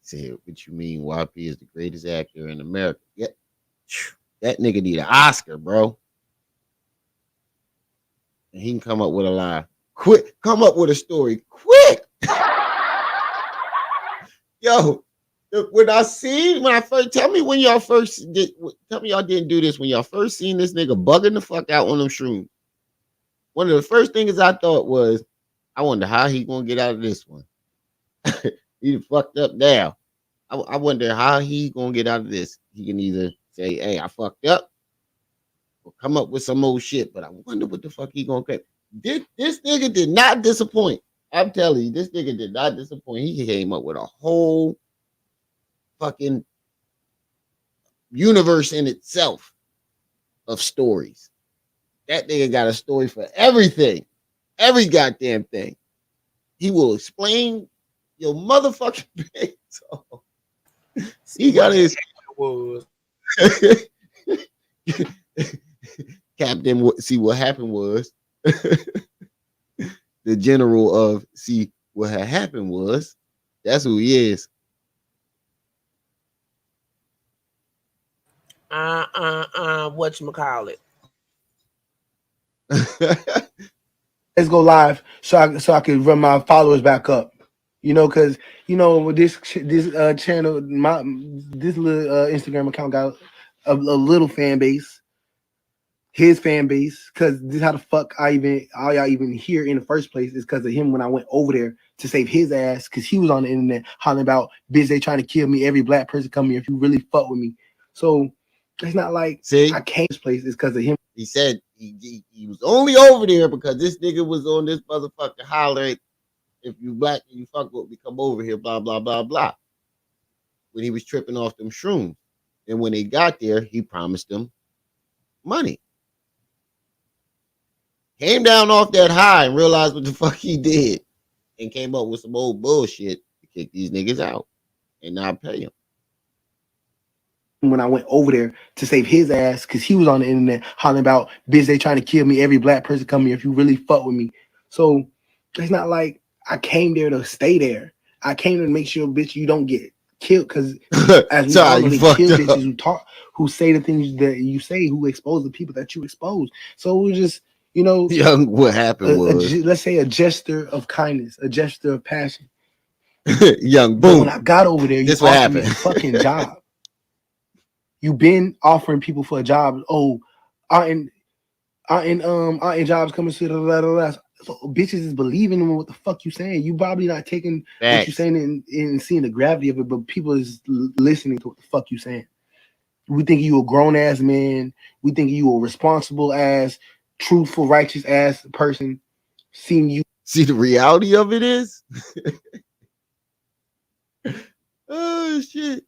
Say what you mean? YP is the greatest actor in America. Yeah, that nigga need an Oscar, bro. And he can come up with a lie. Quick, come up with a story. Quick. Yo, when I first, tell me when y'all first did, tell me y'all didn't do this when y'all first seen this nigga bugging the fuck out on them shrooms. One of the first things I thought was, I wonder how he gonna get out of this one. He fucked up now. I wonder how he gonna get out of this. He can either say, hey, I fucked up, or come up with some old shit, but I wonder what the fuck he gonna get. This nigga did not disappoint. I'm telling you, this nigga did not disappoint. He came up with a whole fucking universe in itself of stories. That nigga got a story for everything. Every goddamn thing. He will explain your motherfucking thing. So he got his Captain. See, what happened was the general of see what had happened was. That's who he is. Whatchamacallit. let's go live so I can run my followers back up. You know, because you know this channel, this little Instagram account got a little fan base. His fan base, because this is how the fuck all y'all even here in the first place is because of him when I went over there to save his ass, because he was on the internet hollering about, bitch, they trying to kill me. Every black person come here if you really fuck with me. So it's not like I came to this place, it's because of him. He said he was only over there because this nigga was on this motherfucker hollering, if you black and you fuck with me, come over here, blah, blah, blah, blah. When he was tripping off them shrooms. And when they got there, he promised them money. Came down off that high and realized what the fuck he did. And came up with some old bullshit to kick these niggas out and not pay him. When I went over there to save his ass, because he was on the internet hollering about, bitch, they trying to kill me. Every black person come here if you really fuck with me. So it's not like I came there to stay there. I came to make sure, bitch, you don't get killed. Because as we all know, they kill bitches who say the things that you say, who expose the people that you expose. So it was just, you know, young. What happened was, let's say, a gesture of kindness, a gesture of passion. Young, boom. But when I got over there, you offered me a fucking job. You been offering people for a job. Oh, aren't jobs coming to the so bitches is believing in what the fuck you saying. You probably not taking what you saying and seeing the gravity of it, but people is listening to what the fuck you saying. We think you a grown ass man. We think you a responsible ass, truthful, righteous ass person. Seeing you see the reality of it is. Oh shit.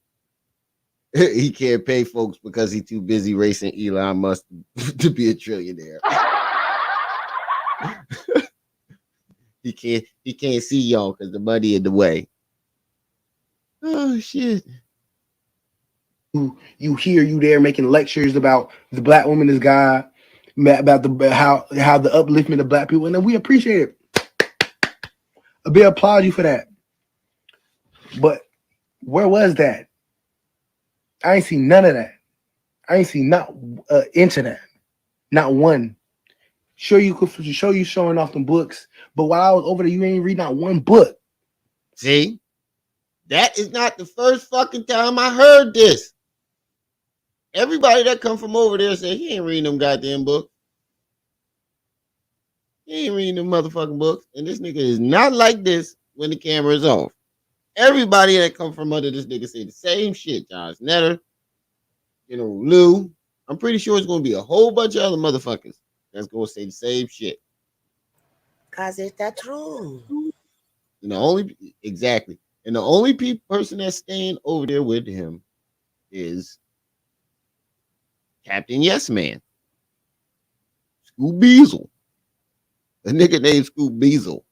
He can't pay folks because he's too busy racing Elon Musk to be a trillionaire. He can't see y'all because the money in the way. Oh shit. You hear you there making lectures about the black woman is God, about how the upliftment of black people, and then we appreciate it. A big applaud you for that. But where was that? I ain't seen none of that. I ain't seen not inch of that. Not one. Sure, you could show you showing off them books, but while I was over there, you ain't read not one book. See, that is not the first fucking time I heard this. Everybody that come from over there said he ain't reading them goddamn books. He ain't reading them motherfucking books, and this nigga is not like this when the camera is off. Everybody that come from under this nigga say the same shit. Josh Netter, Lou. I'm pretty sure it's gonna be a whole bunch of other motherfuckers that's gonna say the same shit. Cause it's that true. And the only person that's staying over there with him is Captain Yes Man, Scoop Beazle. A nigga named Scoop Beazle.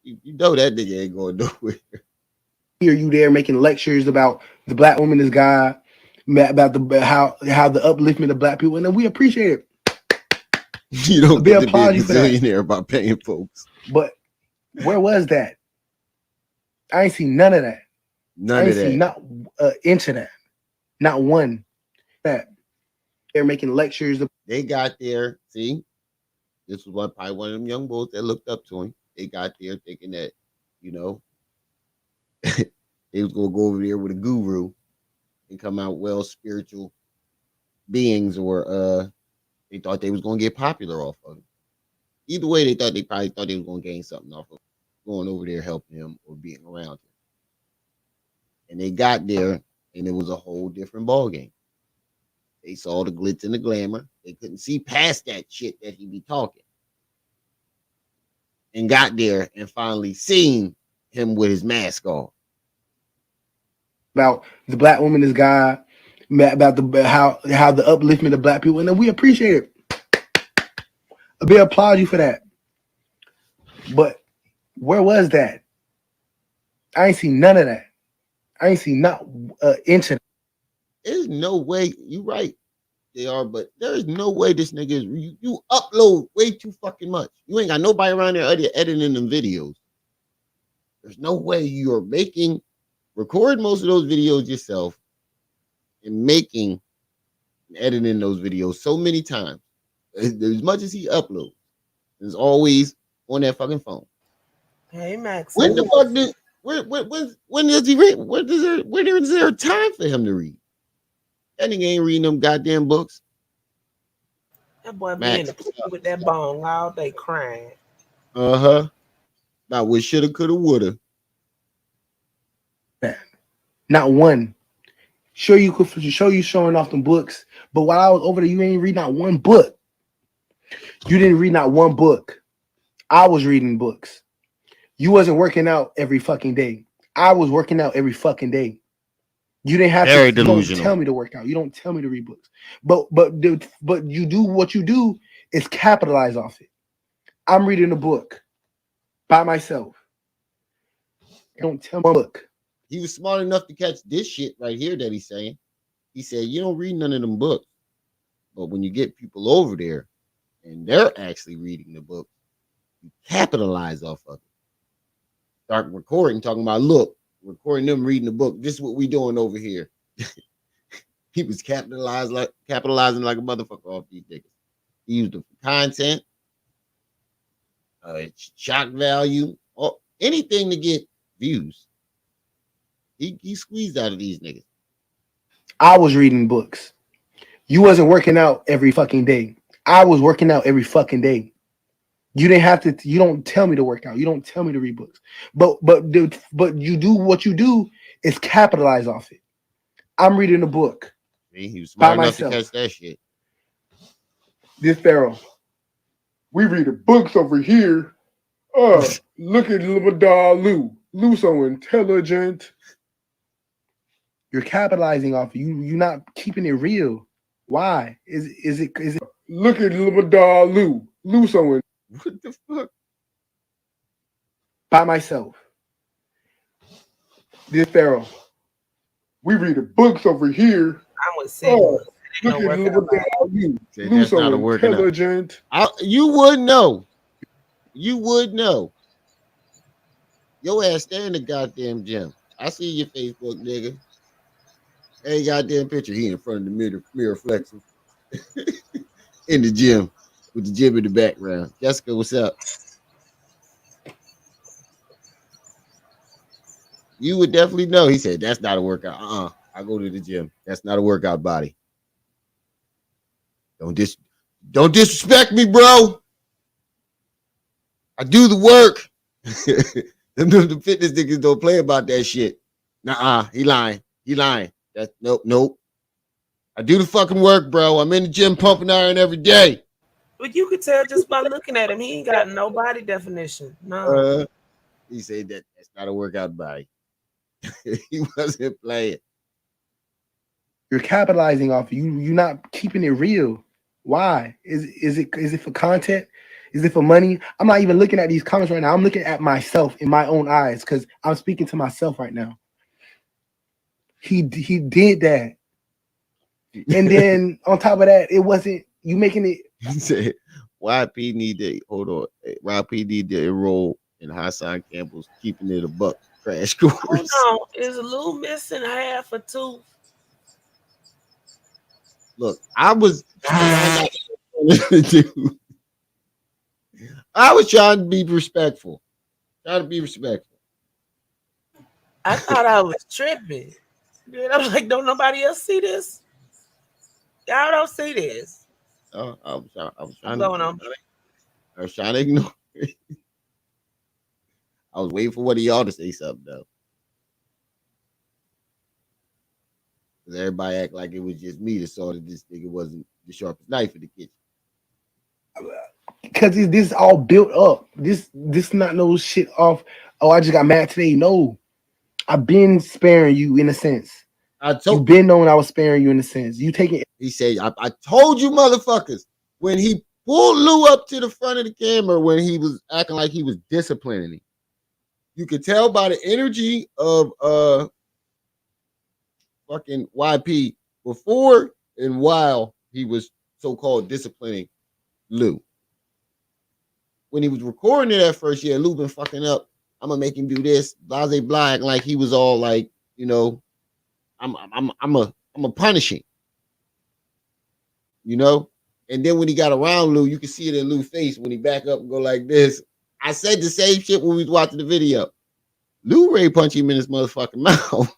You know that nigga ain't going nowhere. Hear you there making lectures about the black woman is God, about how the upliftment of black people, and then we appreciate it. You don't get to be a gazillionaire about paying folks. But where was that? I ain't seen none of that. None of that. Seen not inch of that. Not one. That they're making lectures. They got there. See, this was probably one of them young bulls that looked up to him. They got there thinking that, they was gonna go over there with a guru and come out well spiritual beings, or they thought they was gonna get popular off of him. Either way, they probably thought they was gonna gain something off of going over there helping him or being around him. And they got there, and it was a whole different ball game. They saw the glitz and the glamour. They couldn't see past that shit that he be talking. And got there and finally seen him with his mask off. About the black woman is God, about how the upliftment of black people, and then we appreciate it. A big applaud you for that. But where was that? I ain't seen none of that. I ain't seen not inch of that. There's no way, you right, they are, but there is no way this nigga is, you upload way too fucking much. You ain't got nobody around there editing them videos. There's no way you're record most of those videos yourself and editing those videos so many times. As much as he uploads, it's always on that fucking phone. Hey, Max. When the fuck did, when does he read? Where is there time for him to read? That nigga ain't reading them goddamn books. That boy be in the pool with that bong all day crying. About what shoulda, coulda, woulda. Not one. Sure, you could show you showing off them books, but while I was over there, you ain't read not one book. You didn't read not one book. I was reading books. You wasn't working out every fucking day. I was working out every fucking day. You didn't have to. You don't tell me to work out. You don't tell me to read books. But you do what you do is capitalize off it. I'm reading a book by myself. Don't tell me a book. He was smart enough to catch this shit right here that he's saying. He said, you don't read none of them books. But when you get people over there and they're actually reading the book, you capitalize off of it. Start recording, talking about, look, recording them reading the book. This is what we doing over here. He was capitalizing like a motherfucker off these niggas. He used the content, shock value, or anything to get views. He squeezed out of these niggas. I was reading books. You wasn't working out every fucking day. I was working out every fucking day. You didn't have to. You don't tell me to work out. You don't tell me to read books. But you do what you do is capitalize off it. I'm reading a book. See, he was smart enough to catch that shit. This Pharaoh. We read the books over here. Look at little dog Lou. Lou so intelligent. You're capitalizing off it. You're not keeping it real. Why? Is it? Look at little dog Lou. Lou so intelligent. What the fuck? By myself. This Pharaoh. We read the books over here. I would say, look at little dog Lou. Lou so intelligent. You would know. You would know. Your ass stay in the goddamn gym. I see your Facebook, nigga. Hey, goddamn picture. He in front of the mirror flexing. In the gym. With the gym in the background. Jessica, what's up? You would definitely know. He said, that's not a workout. I go to the gym. That's not a workout body. Don't disrespect me, bro. I do the work. The fitness niggas don't play about that shit. Nuh-uh, he lying. He lying. That's nope. I do the fucking work, bro. I'm in the gym pumping iron every day. But you could tell just by looking at him, he ain't got no body definition. No. He said that's not a workout body. He wasn't playing. You're capitalizing off you. You're not keeping it real. Why? Is it for content? Is it for money? I'm not even looking at these comments right now. I'm looking at myself in my own eyes because I'm speaking to myself right now. He did that. And then on top of that, it wasn't you making it. He said YP need to hold on. YP need to enroll in Hassan Campbell's Keeping It a Buck crash course. Hold on. Is Lou missing half a tooth? Look, I was trying to be respectful. Trying to be respectful. I thought I was tripping. Dude, I was like, don't nobody else see this? Y'all don't see this. I was trying I was trying to ignore it. I was waiting for one of y'all to say something though. Because everybody act like it was just me that saw that this nigga wasn't the sharpest knife in the kitchen. Because this is all built up. This not no shit off. Oh, I just got mad today. No, I've been sparing you in a sense. You've been knowing I was sparing you in a sense. You take it. He said, I told you motherfuckers when he pulled Lou up to the front of the camera when he was acting like he was disciplining him. You could tell by the energy of fucking YP before and while he was so-called disciplining Lou. When he was recording it at first, yeah, Lou been fucking up. I'm gonna make him do this, blah blah blah, acting like he was all like, you know, I'm a punish him. You know? And then when he got around Lou, you can see it in Lou's face when he back up and go like this. I said the same shit when we was watching the video. Lou Ray punch him in his motherfucking mouth.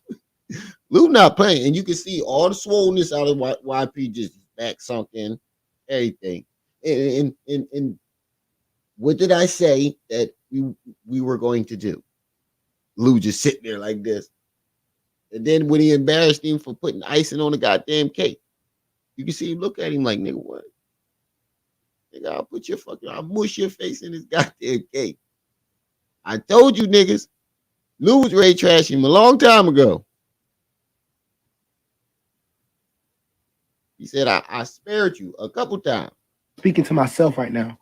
Lou not playing, and you can see all the swollenness out of YP, just back sunk in, everything. And what did I say that we were going to do? Lou just sitting there like this. And then when he embarrassed him for putting icing on the goddamn cake, you can see him look at him like, nigga, what? Nigga, I'll mush your face in this goddamn cake. I told you niggas, Lou was ready to trash him a long time ago. He said, I spared you a couple times. Speaking to myself right now.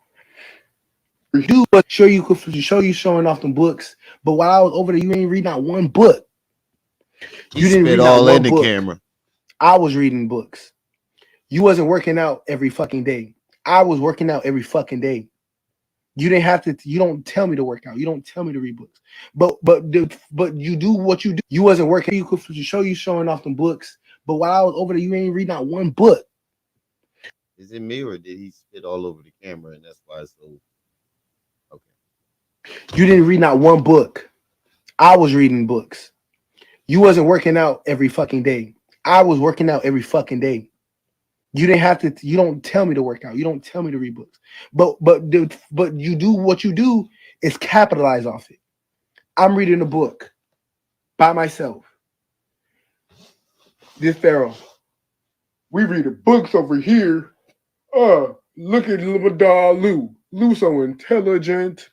Do but show you showing off them books, but while I was over there, you ain't read not one book. You didn't read all in the camera. I was reading books. You wasn't working out every fucking day. I was working out every fucking day. You didn't have to. You don't tell me to work out. You don't tell me to read books. But you do what you do. You wasn't working. You could show you showing off them books, but while I was over there, you ain't read not one book. Is it me or did he spit all over the camera and that's why it's so? You didn't read not one book. I was reading books. You wasn't working out every fucking day. I was working out every fucking day. You didn't have to. You don't tell me to work out. You don't tell me to read books. But you do what you do is capitalize off it. I'm reading a book by myself. This Pharaoh. We reading books over here. Look at little dog Lou. Lou so intelligent.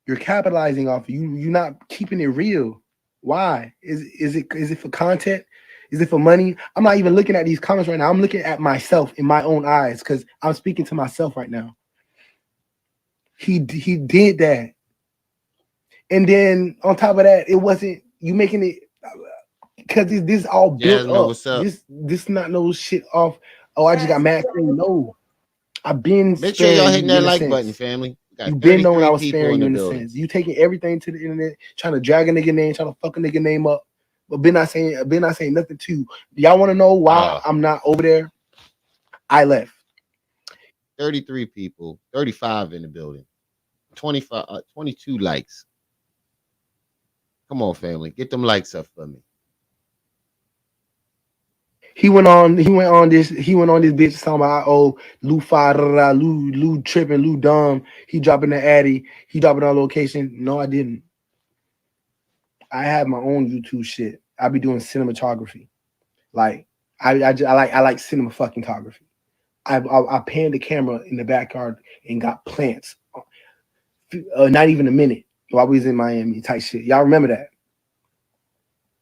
You're capitalizing off you. You're not keeping it real. Why? Is it for content? Is it for money? I'm not even looking at these comments right now. I'm looking at myself in my own eyes because I'm speaking to myself right now. He did that. And then on top of that, it wasn't you making it because this all built up. What's up? This not no shit off. Oh, I just got mad. No. I've been make sure y'all hitting that like button, family. You've been knowing I was sparing you in a sense. You taking everything to the internet, trying to drag a nigga name, trying to fuck a nigga name up, but been not saying nothing to you. Y'all want to know why I'm not over there? I left. 33 people, 35 in the building, 22 likes. Come on, family, get them likes up for me. He went on this bitch talking about Lou Lou tripping, Lou dumb. He dropping the Addy, he dropping on location. No, I didn't. I have my own YouTube shit. I be doing cinematography. Like I like cinema fucking photography. I panned the camera in the backyard and got plants. Not even a minute while we was in Miami type shit. Y'all remember that?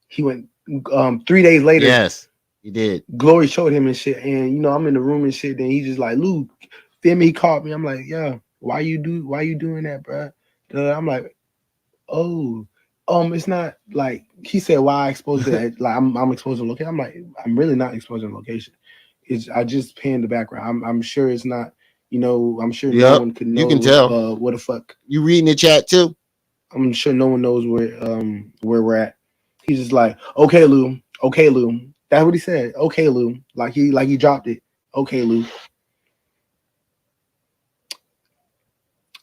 He went 3 days later. Yes, he did. Glory showed him and shit, and I'm in the room and shit. Then he just like, Luke, feel me? He called me. I'm like, yeah, why you doing that, bro? I'm like, oh, it's not like he said. Why I exposed it? Like I'm exposing location. I'm like, I'm really not exposing location. I just panned the background. I'm sure it's not. I'm sure no one could know. You can tell. What the fuck? You reading the chat too? I'm sure no one knows where we're at. He's just like, okay, Lou. That's what he said. Okay, Lou. Like he dropped it. Okay, Lou.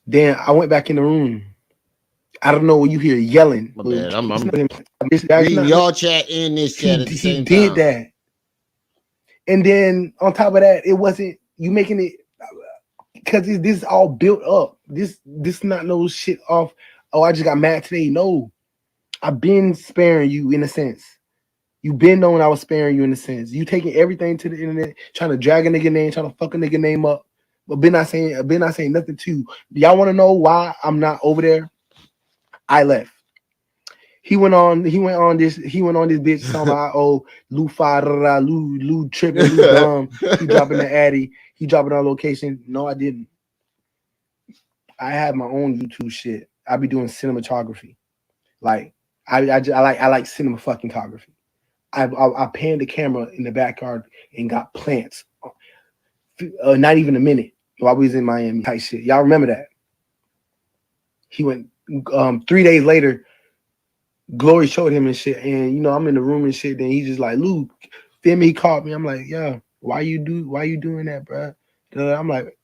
Then I went back in the room. I don't know when you hear yelling. My bad. I'm reading y'all chat and this chat at the same time. He did that. And then on top of that, it wasn't you making it because this is all built up. This not no shit off. Oh, I just got mad today. No, I've been sparing you in a sense. You've been knowing I was sparing you in a sense. You taking everything to the internet, trying to drag a nigga name, trying to fuck a nigga name up, but been not saying nothing to you. Y'all want to know why I'm not over there? I left. He went on this bitch talking about Lou tripping, Lou dumb. He dropping the Addy, he dropping on location. No, I didn't. I have my own YouTube shit. I be doing cinematography. Like I like cinema fucking photography. I panned the camera in the backyard and got plants. Not even a minute while we was in Miami type shit. Y'all remember that? He went 3 days later. Glory showed him and shit, and I'm in the room and shit. Then he just like, Luke, feel me? He called me. I'm like, yeah, why you doing that, bro? I'm like,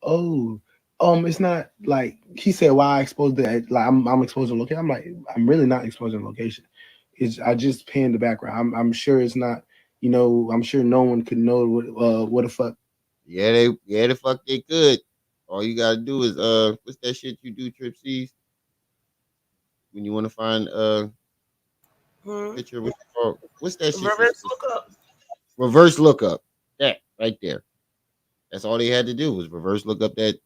oh, it's not like he said. Why I exposed that? Like I'm exposing location. I'm like, I'm really not exposing location. I just panned the background. I'm sure it's not. I'm sure no one could know what the fuck. Yeah, the fuck they could. All you gotta do is what's that shit you do, Trip C's? When you want to find picture, what's that shit? Reverse lookup. Reverse lookup. That right there. That's all they had to do was reverse look up that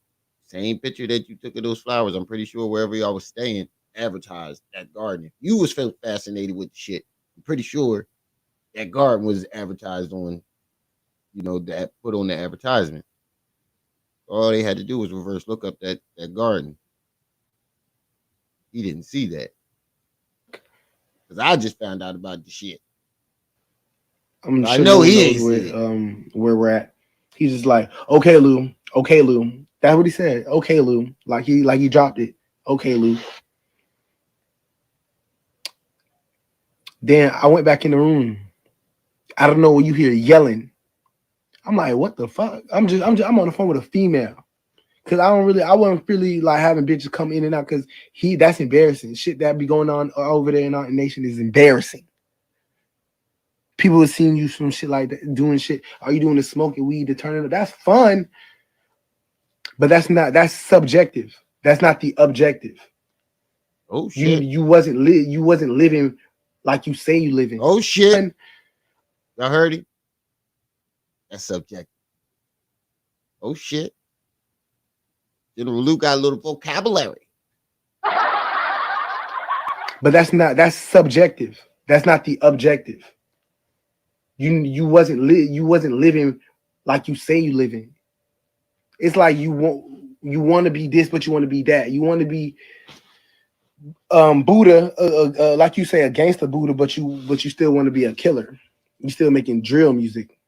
same picture that you took of those flowers. I'm pretty sure wherever y'all was staying, advertised that garden. If you was fascinated with the shit, I'm pretty sure that garden was advertised on, that put on the advertisement. All they had to do was reverse look up that garden. He didn't see that. Because I just found out about the shit. I know he ain't where we're at. He's just like, okay, Lou. That's what he said. Okay, Lou. Like he dropped it. Okay, Lou. Then I went back in the room. I don't know when you hear yelling. I'm like, what the fuck? I'm on the phone with a female. Cause I wasn't really like having bitches come in and out because that's embarrassing. Shit that be going on over there in our nation is embarrassing. People have seen you some shit like that, doing shit. Are you doing the smoking weed to turn it up? That's fun. But that's subjective. That's not the objective. Oh shit. You wasn't living like you say you living. Oh shit. Y'all heard it? That's subjective. Oh shit. General Luke got a little vocabulary. But that's subjective. That's not the objective. You wasn't living like you say you living. It's like you want to be this, but you want to be that. You want to be Buddha, like you say, a gangster Buddha, but you still want to be a killer. You still making drill music.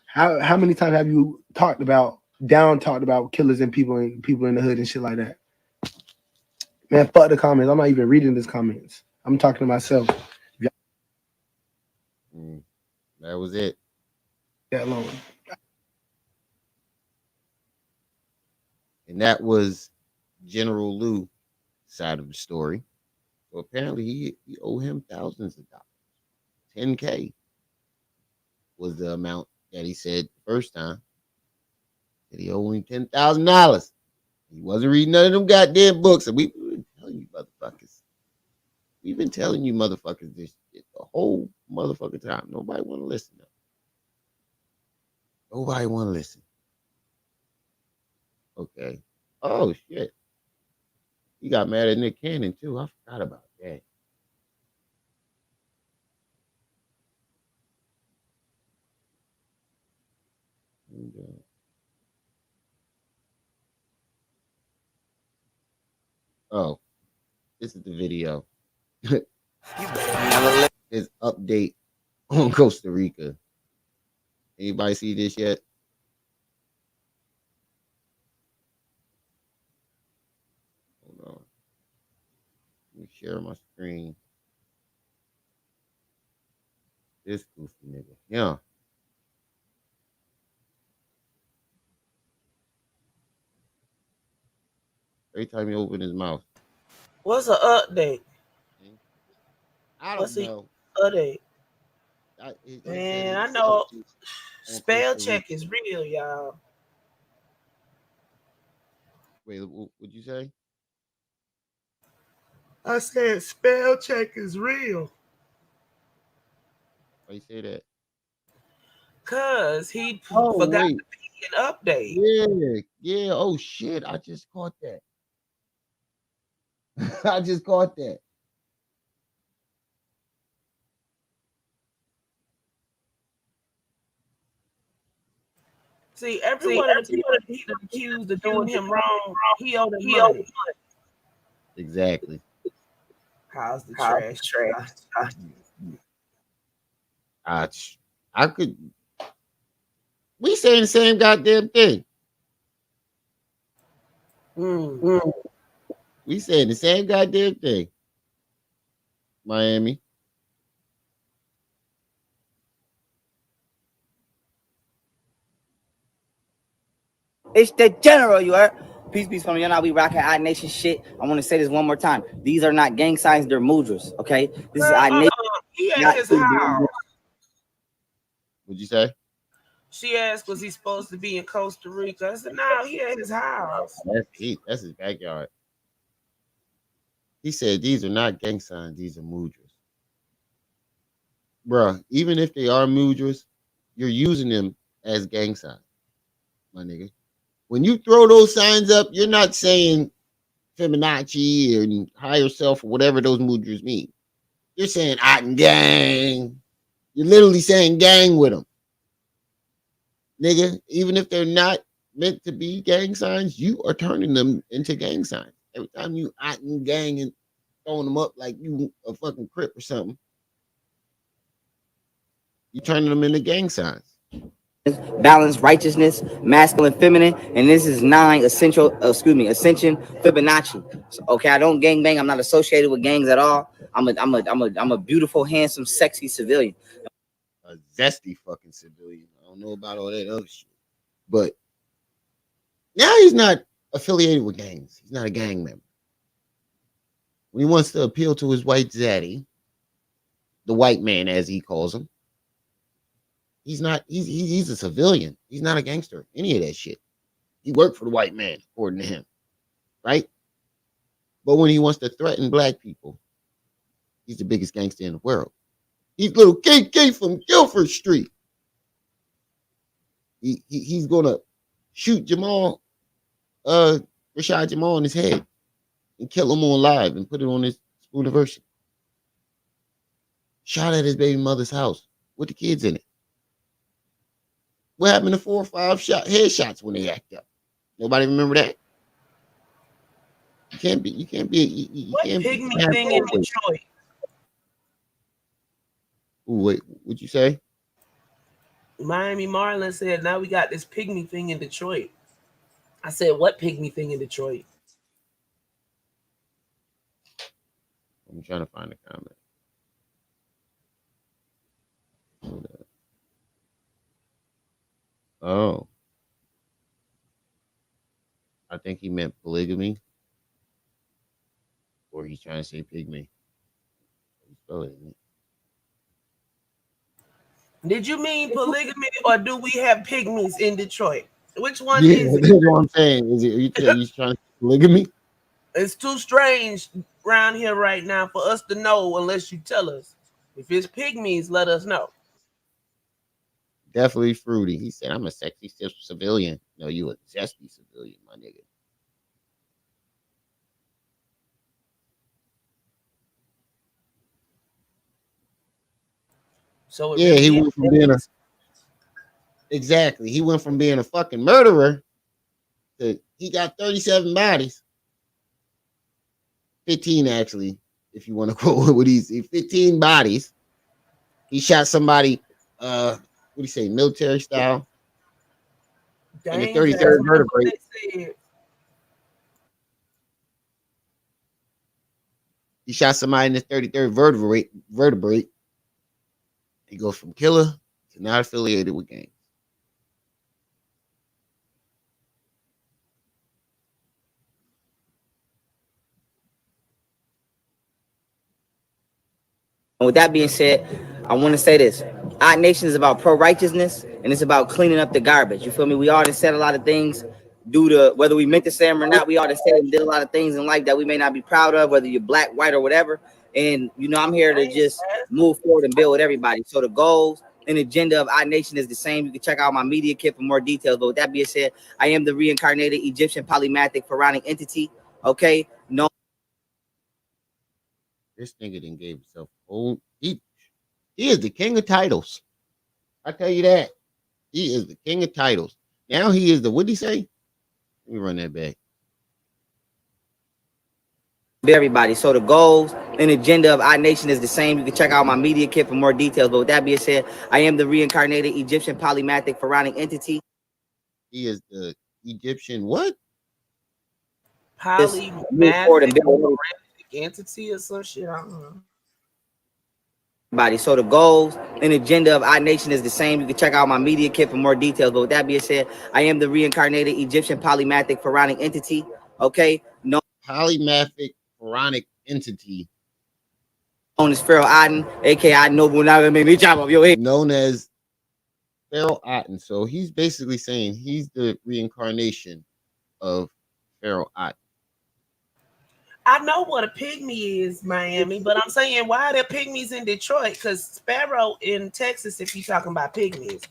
How many times have you talked about killers and people in the hood and shit like that? Man, fuck the comments. I'm not even reading these comments. I'm talking to myself. That was it. That long. And that was General Lou side of the story. So apparently he owe him thousands of dollars. $10K. was the amount that he said the first time. That he owed him $10,000. He wasn't reading none of them goddamn books, and we've been telling you motherfuckers. We've been telling you motherfuckers this shit the whole motherfucking time. Nobody want to listen. Nobody want to listen. Okay. Oh shit. He got mad at Nick Cannon too. I forgot about that. And, oh, this is the video. His update on Costa Rica. Anybody see this yet? Hold on. Let me share my screen. This goofy nigga. Yeah. Every time he open his mouth. What's an update? I don't know. Update. He Man, I know spell check is real, y'all. Wait, what'd you say? I said spell check is real. Why you say that? Cause he forgot to be an update. Yeah. Oh shit! I just caught that. I just caught that. See, every one of the people that he accused of doing him wrong, he owed him money. Exactly. How's the trash? I could. We saying the same goddamn thing. We saying the same goddamn thing. Miami. It's the general, you heard? Peace from you know we rocking I Nation shit. I want to say this one more time. These are not gang signs, they're mudras, okay? This is I Nation. He at his house. What'd you say? She asked, was he supposed to be in Costa Rica? I said, no, he at his house. That's his backyard. He said, these are not gang signs, these are mudras. Bruh, even if they are mudras, you're using them as gang signs, my nigga. When you throw those signs up, you're not saying Fibonacci and higher self or whatever those mudras mean. You're saying Otten gang. You're literally saying gang with them. Nigga, even if they're not meant to be gang signs, you are turning them into gang signs. Every time you Otten gang and throwing them up like you a fucking crip or something, you turning them into gang signs. Balance, righteousness, masculine, feminine, and this is ascension Fibonacci. So, okay, I don't gang bang. I'm not associated with gangs at all. I'm a beautiful, handsome, sexy civilian. A zesty fucking civilian. I don't know about all that other shit, but now he's not affiliated with gangs. He's not a gang member. When he wants to appeal to his white zaddy, the white man as he calls him, he's a civilian. He's not a gangster. Any of that shit. He worked for the white man, according to him. Right? But when he wants to threaten black people, he's the biggest gangster in the world. He's little KK from Guilford Street. He's gonna shoot Rashad Jamal in his head and kill him on live and put it on his Spooniverse. Shot at his baby mother's house with the kids in it. What happened to 4 or 5 headshots when they act up? Nobody remember that? You can't be. What pygmy thing in Detroit? Ooh, wait, what'd you say? Miami Marlins said, now we got this pygmy thing in Detroit. I said, what pygmy thing in Detroit? I'm trying to find a comment. Oh. I think he meant polygamy. Or he's trying to say pygmy. Spell it, isn't it? Did you mean polygamy, or do we have pygmies in Detroit? Which one Yeah, is it? that's what I'm saying. Is it you trying to polygamy? It's too strange around here right now for us to know unless you tell us. If it's pygmies, let us know. Definitely fruity. He said, "I'm a sexy civilian." No, you a zesty civilian, my nigga. So it Yeah, really he is. went from being a exactly. He went from being a fucking murderer to he got 37 bodies, 15 actually, if you want to quote what he's 15 bodies. He shot somebody, what do you say, military style, in the Dang, 33rd Jackson, that's what vertebrae. they said. He shot somebody in the 33rd vertebrae. He goes from killer to not affiliated with gangs. And with that being said, I want to say this. Our nation is about pro-righteousness, and it's about cleaning up the garbage. You feel me? We already said a lot of things due to whether we meant to say them or not. We already said and did a lot of things in life that we may not be proud of, whether you're black, white, or whatever. And, you know, I'm here to just move forward and build with everybody. So the goals and agenda of our nation is the same. You can check out my media kit for more details. But with that being said, I am the reincarnated Egyptian polymathic pharaonic entity. Okay? No. This nigga done gave himself old. He is the king of titles. I tell you that. He is the king of titles. Now he is the, what did he say? Let me run that back. Everybody. So the goals and agenda of our nation is the same. You can check out my media kit for more details. But with that being said, I am the reincarnated Egyptian polymathic pharaonic entity. He is the Egyptian what? Polymathic entity or some shit. I don't know. Everybody. So the goals and agenda of our nation is the same. You can check out my media kit for more details. But with that being said, I am the reincarnated Egyptian polymathic pharaonic entity. Okay? No. Polymathic pharaonic entity. Known as Pharaoh Aten, aka Noble Naga, made me chop off your head. Known as Pharaoh Aten. So he's basically saying he's the reincarnation of Pharaoh Aten. I know what a pygmy is, Miami, but I'm saying why are there pygmies in Detroit? Because Pharaoh in Texas, if you're talking about pygmies.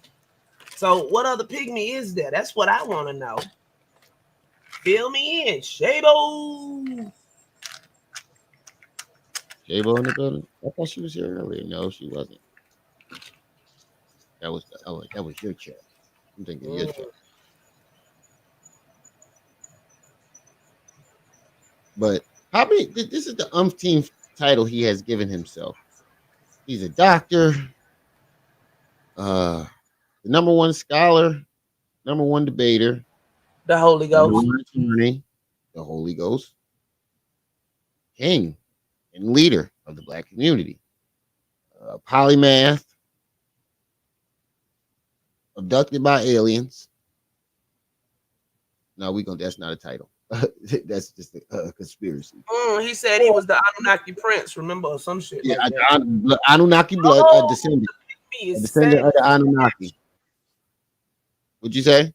So what other pygmy is there? That's what I want to know. Fill me in, Shabo. Shabo in the building? I thought she was here earlier. No, she wasn't. That was that was your chat. I'm thinking your chat. But how many? This is the umpteenth title he has given himself. He's a doctor, the number one scholar, number one debater, the Holy Ghost, attorney, the Holy Ghost, king and leader of the black community, polymath, abducted by aliens. No, that's not a title. That's just a conspiracy. He said he was the Anunnaki prince, remember, or some shit. Yeah, like that. Anunnaki blood, descendant of the Anunnaki. What'd you say?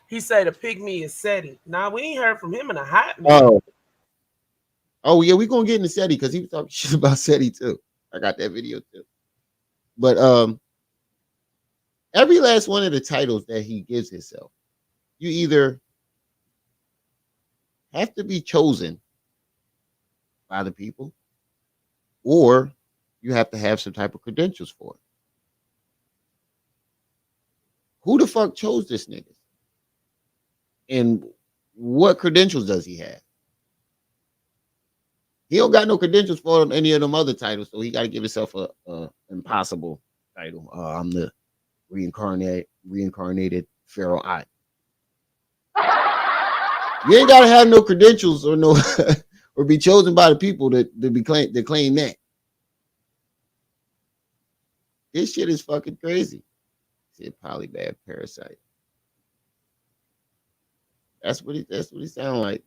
He said the pygmy is SETI. Now we ain't heard from him in a hot minute. Oh yeah, we gonna get into SETI because he was talking shit about SETI too. I got that video too. But every last one of the titles that he gives himself, you either have to be chosen by the people, or you have to have some type of credentials for it. Who the fuck chose this nigga? And what credentials does he have? He don't got no credentials for any of them other titles, so he got to give himself a impossible title. I'm the reincarnated Pharaoh Aten. You ain't gotta have no credentials or no or be chosen by the people to claim that. This shit is fucking crazy. Said polybad parasite. That's what he sound like.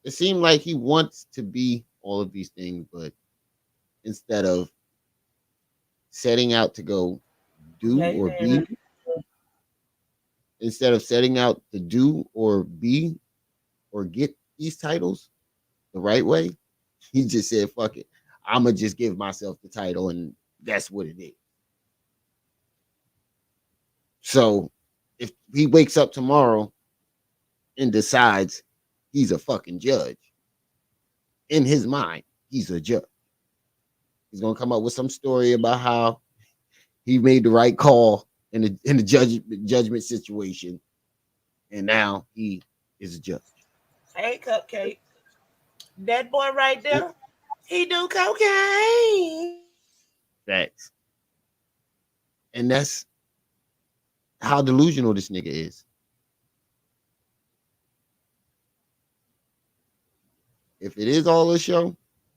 It seemed like he wants to be all of these things, but instead of setting out to go do Hey, or man. be, instead of setting out to do or be or get these titles the right way, he just said, fuck it. I'ma just give myself the title and that's what it is. So if he wakes up tomorrow and decides he's a fucking judge, in his mind, he's a judge. He's gonna come up with some story about how he made the right call in the judgment situation, and now he is a judge. Hey, Cupcake. That boy right there, he do cocaine. Facts. And that's how delusional this nigga is. If it is all a show,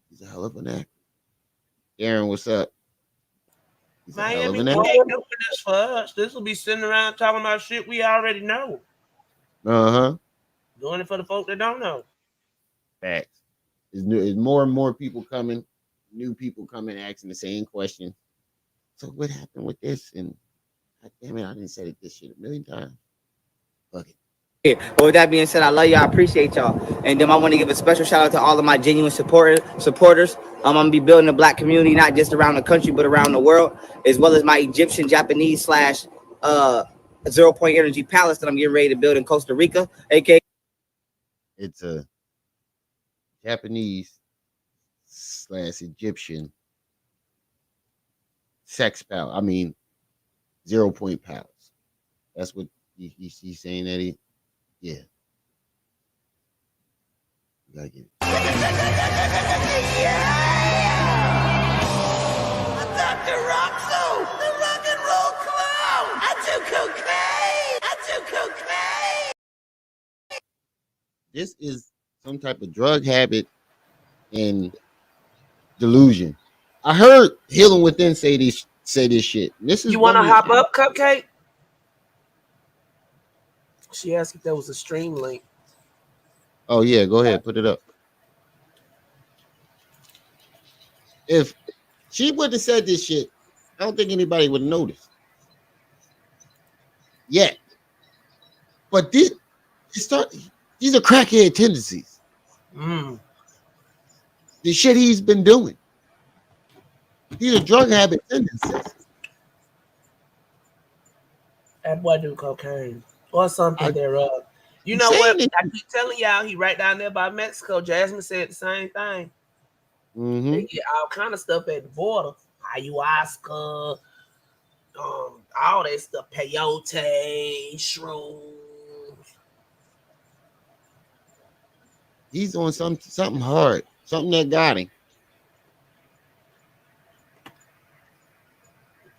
he's a hell of an actor. Aaron, what's up? He's a hell of Miami, an you actor. ain't doing this for us. This will be sitting around talking about shit we already know. Uh-huh. Doing it for the folk that don't know. Facts. There's more and more people coming, new people coming asking the same question. So what happened with this? And God damn it, I didn't say this shit a million times. Fuck it. Yeah. But with that being said, I love y'all. I appreciate y'all. And then I want to give a special shout out to all of my genuine supporters. I'm gonna be building a black community, not just around the country, but around the world, as well as my Egyptian, Japanese / 0 Point Energy Palace that I'm getting ready to build in Costa Rica, aka. It's a Japanese / Egyptian sex pal. I mean, 0 Point palace. That's what he's saying that he. Yeah. You gotta get it. Dr. Roxo, the rock and roll clown. I do cocaine. I do cocaine. This is some type of drug habit and delusion. I heard Healing Within say this shit. This is You want to hop up, Cupcake? She asked if there was a stream link. Oh yeah, go ahead, put it up. If she would have said this shit, I don't think anybody would have noticed. Yet. But these are crackhead tendencies. The shit he's been doing. These are drug habit tendencies. That boy do cocaine or something thereof. You know what? I keep telling y'all, he right down there by Mexico. Jasmine said the same thing. Mm-hmm. They get all kind of stuff at the border. Ayahuasca, all that stuff. Peyote, shrooms. He's on something hard. Something that got him.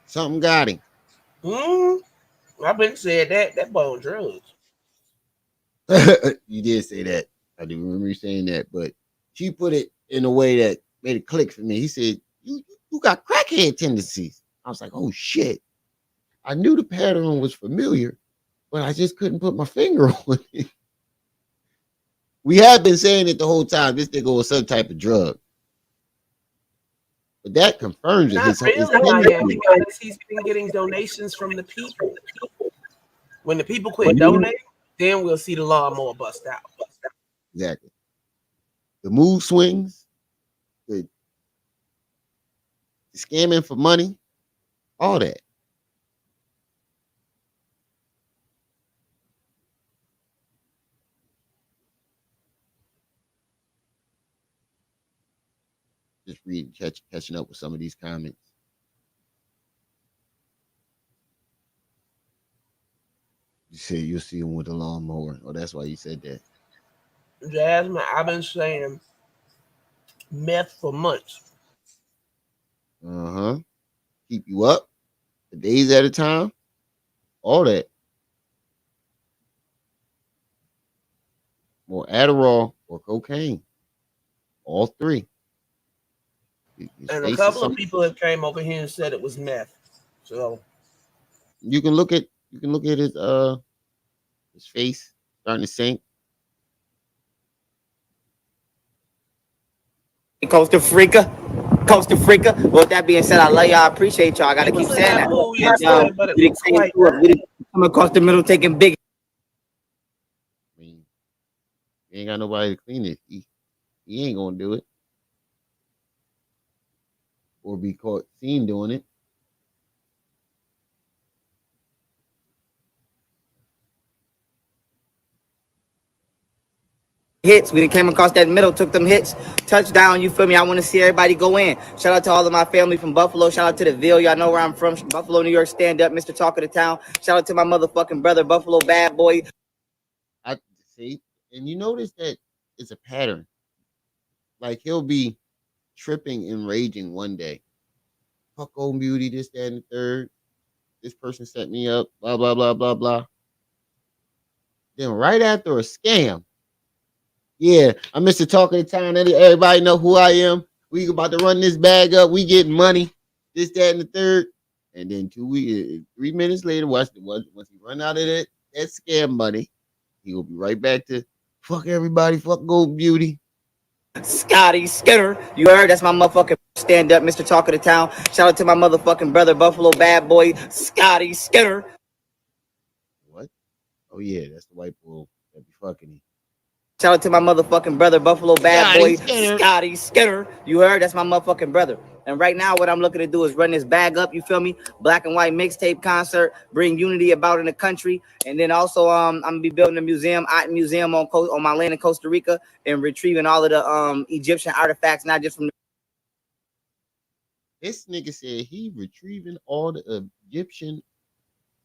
Something got him. I've been saying that boy on drugs. You did say that. I do remember you saying that, but she put it in a way that made it click for me. He said, you got crackhead tendencies. I was like, oh shit. I knew the pattern was familiar, but I just couldn't put my finger on it. We have been saying it the whole time. This nigga was some type of drug. But that confirms it. Not really, because he's been getting donations from the people. When the people quit donating, then we'll see the lawnmower bust out. Exactly. The mood swings, the scamming for money, all that. Just reading, catching up with some of these comments. You say you'll see him with a lawnmower. Oh, that's why you said that. Jasmine, I've been saying meth for months. Uh-huh. Keep you up for days at a time. All that. More Adderall or cocaine. All three. And a couple of people have came over here and said it was meth. So you can look at his face starting to sink. Costa Rica. Costa Rica. With that being said, I love y'all. I appreciate y'all. I gotta He keep was in saying that that. pool yesterday, but it We was came quite through it. We dirty. didn't come across the middle taking big. I mean, he ain't got nobody to clean it. He ain't gonna do it. Or be caught seen doing it. Hits. We came across that middle, took them hits, touchdown. You feel me? I want to see everybody go in. Shout out to all of my family from Buffalo. Shout out to the Ville. Y'all know where I'm from. Buffalo, New York. Stand up, Mr. Talk of the Town. Shout out to my motherfucking brother, Buffalo Bad Boy. I see, and you notice that it's a pattern. Like he'll be tripping and raging one day. Fuck old beauty, this, that, and the third. This person set me up, blah, blah, blah, blah, blah. Then right after a scam, yeah, I'm Mr. Talk of the Town. Everybody know who I am. We about to run this bag up. We getting money. This, that, and the third. And then 3 minutes later, once he run out of that scam money, he will be right back to fuck everybody, fuck Gold Beauty. Scotty Skinner. You heard? That's my motherfucking stand up, Mr. Talk of the Town. Shout out to my motherfucking brother, Buffalo Bad Boy, Scotty Skinner. What? Oh, yeah, that's the white bull that be fucking him. Shout out to my motherfucking brother, Buffalo Bad Boy, Skinner. Scotty Skinner. You heard? That's my motherfucking brother. And right now, what I'm looking to do is run this bag up. You feel me? Black and white mixtape concert, bring unity about in the country, and then also I'm gonna be building a museum, art museum on my land in Costa Rica, and retrieving all of the Egyptian artifacts, not just from. This nigga said he retrieving all the Egyptian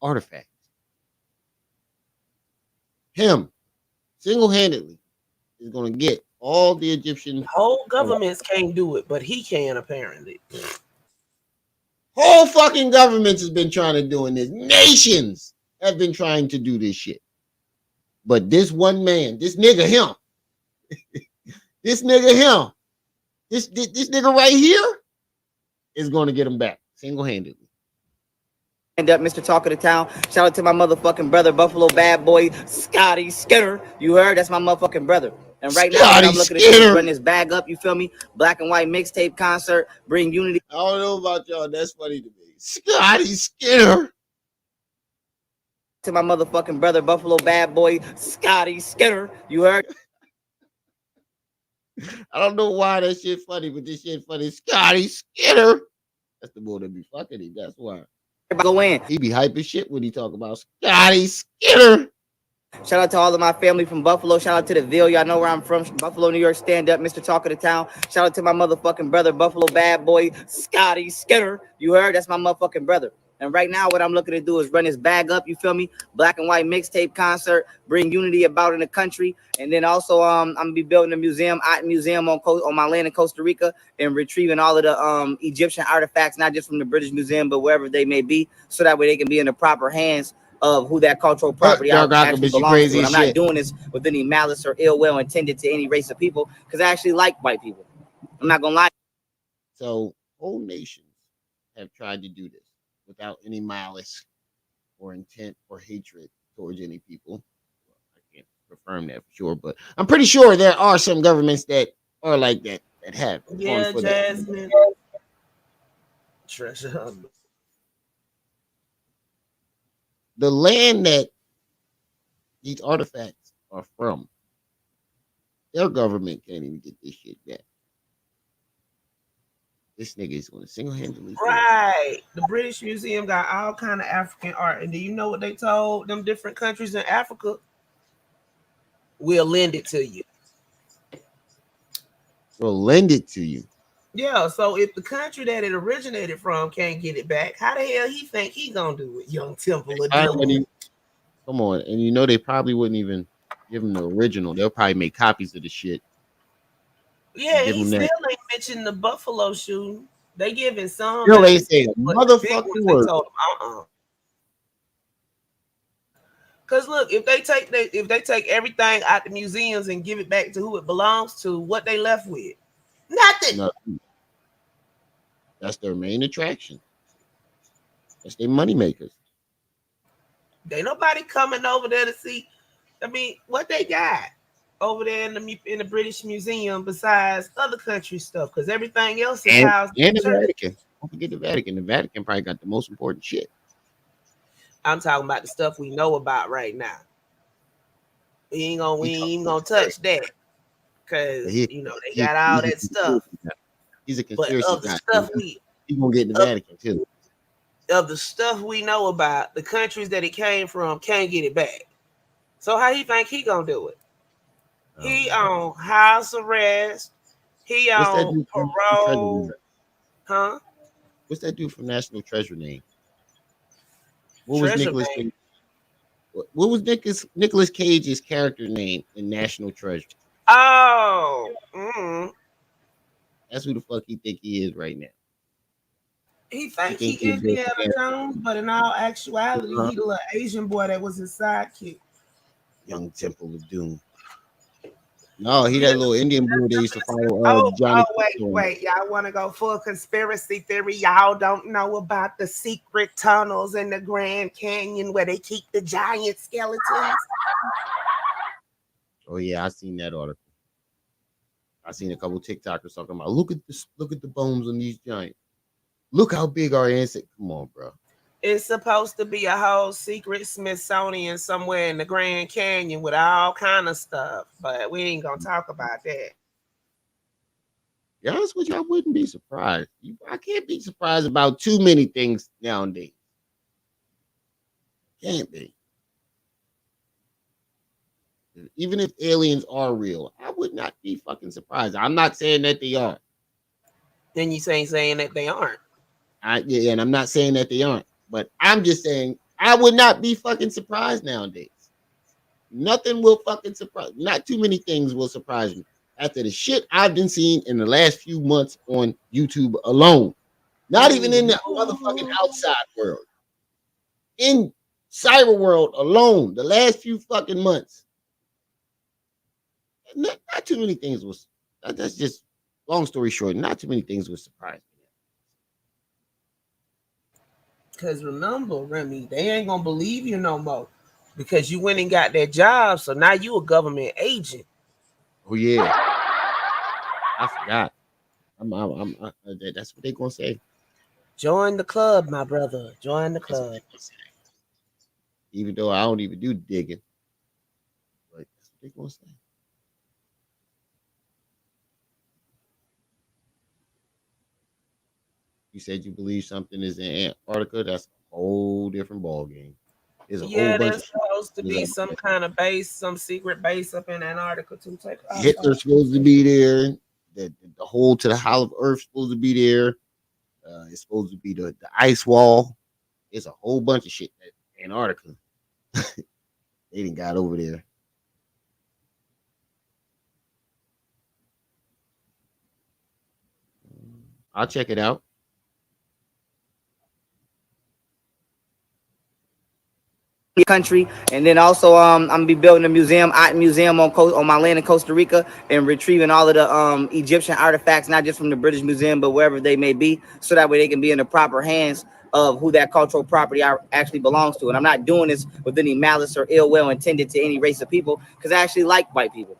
artifacts. Him, single-handedly, is gonna get all the Egyptian. Whole governments can't do it, but he can apparently. Whole fucking governments has been trying to do this. Nations have been trying to do this shit. But this one man, this nigga him, this nigga him, this nigga right here is gonna get him back single-handedly. Stand up, Mr. Talk of the Town. Shout out to my motherfucking brother, Buffalo Bad Boy, Scotty Skinner. You heard? That's my motherfucking brother. And right now, what I'm looking to do is run this bag up. You feel me? Black and white mixtape concert, bring unity. I don't know about y'all. That's funny to me. Scotty Skinner. To my motherfucking brother, Buffalo Bad Boy, Scotty Skinner. You heard? I don't know why that shit funny, but this shit funny. Scotty Skinner. That's the boy that be fucking him. That's why. Go in. He be hype as shit when he talk about Scotty Skinner. Shout out to all of my family from Buffalo. Shout out to the Ville. Y'all know where I'm from. Buffalo, New York. Stand up, Mr. Talk of the Town. Shout out to my motherfucking brother, Buffalo Bad Boy, Scotty Skinner. You heard? That's my motherfucking brother. And right now, what I'm looking to do is run this bag up. You feel me? Black and white mixtape concert, bring unity about in the country, and then also I'm gonna be building a museum, art museum on my land in Costa Rica, and retrieving all of the Egyptian artifacts, not just from the British Museum, but wherever they may be, so that way they can be in the proper hands of who that cultural property actually belongs to. And I'm not doing this with any malice or ill will intended to any race of people, because I actually like white people. I'm not gonna lie. So whole nations have tried to do this without any malice or intent or hatred towards any people. Well, I can't confirm that for sure, but I'm pretty sure there are some governments that are like that have. Yeah, Jasmine. Treasure. The land that these artifacts are from, their government can't even get this shit back. This nigga is going to single-handedly. Right. The British Museum got all kind of African art. And do you know what they told them different countries in Africa? We'll lend it to you. We'll lend it to you. Yeah, so if the country that it originated from can't get it back, how the hell he think he gonna do it, Young Temple? Come on. And you know they probably wouldn't even give him the original. They'll probably make copies of the shit. Yeah, he still ain't mentioned the Buffalo shooting. They giving some. Still ain't say a motherfucking word. Cause look, if they take everything out the museums and give it back to who it belongs to, what they left with? Nothing. That's their main attraction. That's their money makers. Ain't nobody coming over there to see. I mean, what they got? over there in the British Museum besides other country stuff? Because everything else is and housed in and the the church. Vatican. Don't forget the Vatican. The Vatican probably got the most important shit. I'm talking about the stuff we know about right now. We He ain't talking even about gonna the church. touch that But because they he got all he's a that stuff. conspiracy guy. He's a But conspiracy of the guy. stuff we He gonna get in the of, Vatican too. of the stuff we know about, the countries that it came from can't get it back. So how he think he gonna do it? He Know. on house arrest. He What's that on dude from National Treasure name? parole. Huh? What's that dude from National Treasure name? What was Treasure Nicholas man. Cage? What was Nicholas Cage's character name in National Treasure? Oh. That's who the fuck he think he is right now. He He think think he he a Indiana billionaire. Jones, but in all actuality, he the little Asian boy that was his sidekick. Young Temple of Doom. No, he Yeah. that little Indian boy that used to follow Johnny Knoxville. Wait. Y'all want to go full conspiracy theory? Y'all don't know about the secret tunnels in the Grand Canyon where they keep the giant skeletons? Oh yeah, I seen that article. I seen a couple TikTokers talking about look at this, look at the bones on these giants. Look how big our ancestors. Come on, bro. It's supposed to be a whole secret Smithsonian somewhere in the Grand Canyon with all kind of stuff, but we ain't gonna talk about that. Be honest with you, I wouldn't be surprised. I can't be surprised about too many things nowadays. Can't be. Even if aliens are real, I would not be fucking surprised. I'm not saying that they are. Then you saying that they aren't. Yeah, and I'm not saying that they aren't, but I'm just saying I would not be fucking surprised nowadays. Nothing will fucking surprise. Not too many things will surprise me after the shit I've been seeing in the last few months on YouTube alone. Not even in the motherfucking outside world. In cyber world alone, the last few fucking months. Not too many things was. That's just long story short. Not too many things will surprise me. Because remember, Remy, they ain't gonna believe you no more because you went and got that job. So now you a government agent. Oh yeah, I forgot. That's what they gonna say. Join the club, my brother. Join the club. Even though I don't even do digging, but that's what they gonna say. You said you believe something is in Antarctica. That's a whole different ball game. There's a whole Yeah, bunch there's of supposed to be shit some up kind of base, some secret base up in Antarctica too. Take there. Hitler's supposed to be there. The hole to the hollow Earth supposed to be there. It's supposed to be the ice wall. It's a whole bunch of shit at Antarctica. They didn't got over there. I'll check it out. Country, and then also I'm gonna be building a museum, art museum on my land in Costa Rica, and retrieving all of the Egyptian artifacts, not just from the British Museum, but wherever they may be, so that way they can be in the proper hands of who that cultural property actually belongs to. And I'm not doing this with any malice or ill will intended to any race of people, because I actually like white people.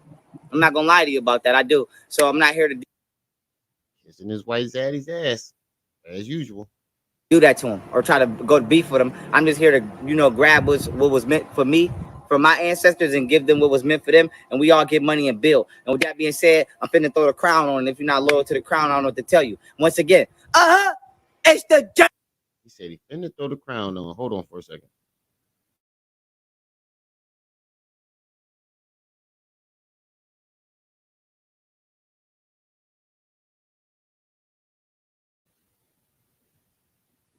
I'm not gonna lie to you about that. I do. So I'm not here to Kissing his white zaddy's ass as usual. do that to him or try to go to beef with him. I'm just here to, grab what was meant for me, for my ancestors, and give them what was meant for them. And we all get money and build. And with that being said, I'm finna throw the crown on. And if you're not loyal to the crown, I don't know what to tell you. Once again, it's the. He said he finna throw the crown on. Hold on for a second.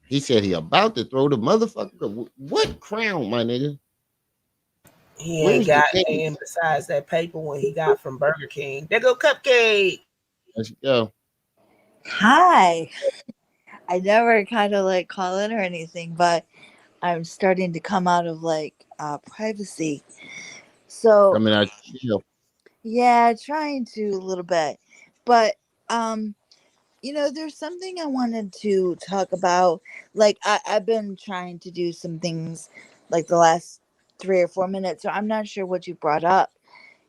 He said he about to throw the motherfucker. What crown, my nigga? He ain't Where's the got king? anything besides that paper when he got from Burger King. There go Cupcake. Let's go. Hi. I never kind of like call in or anything, but I'm starting to come out of privacy. So Coming out your shell. yeah, trying to a little bit. But there's something I wanted to talk about. Like I've been trying to do some things like the last 3 or 4 minutes, so I'm not sure what you brought up.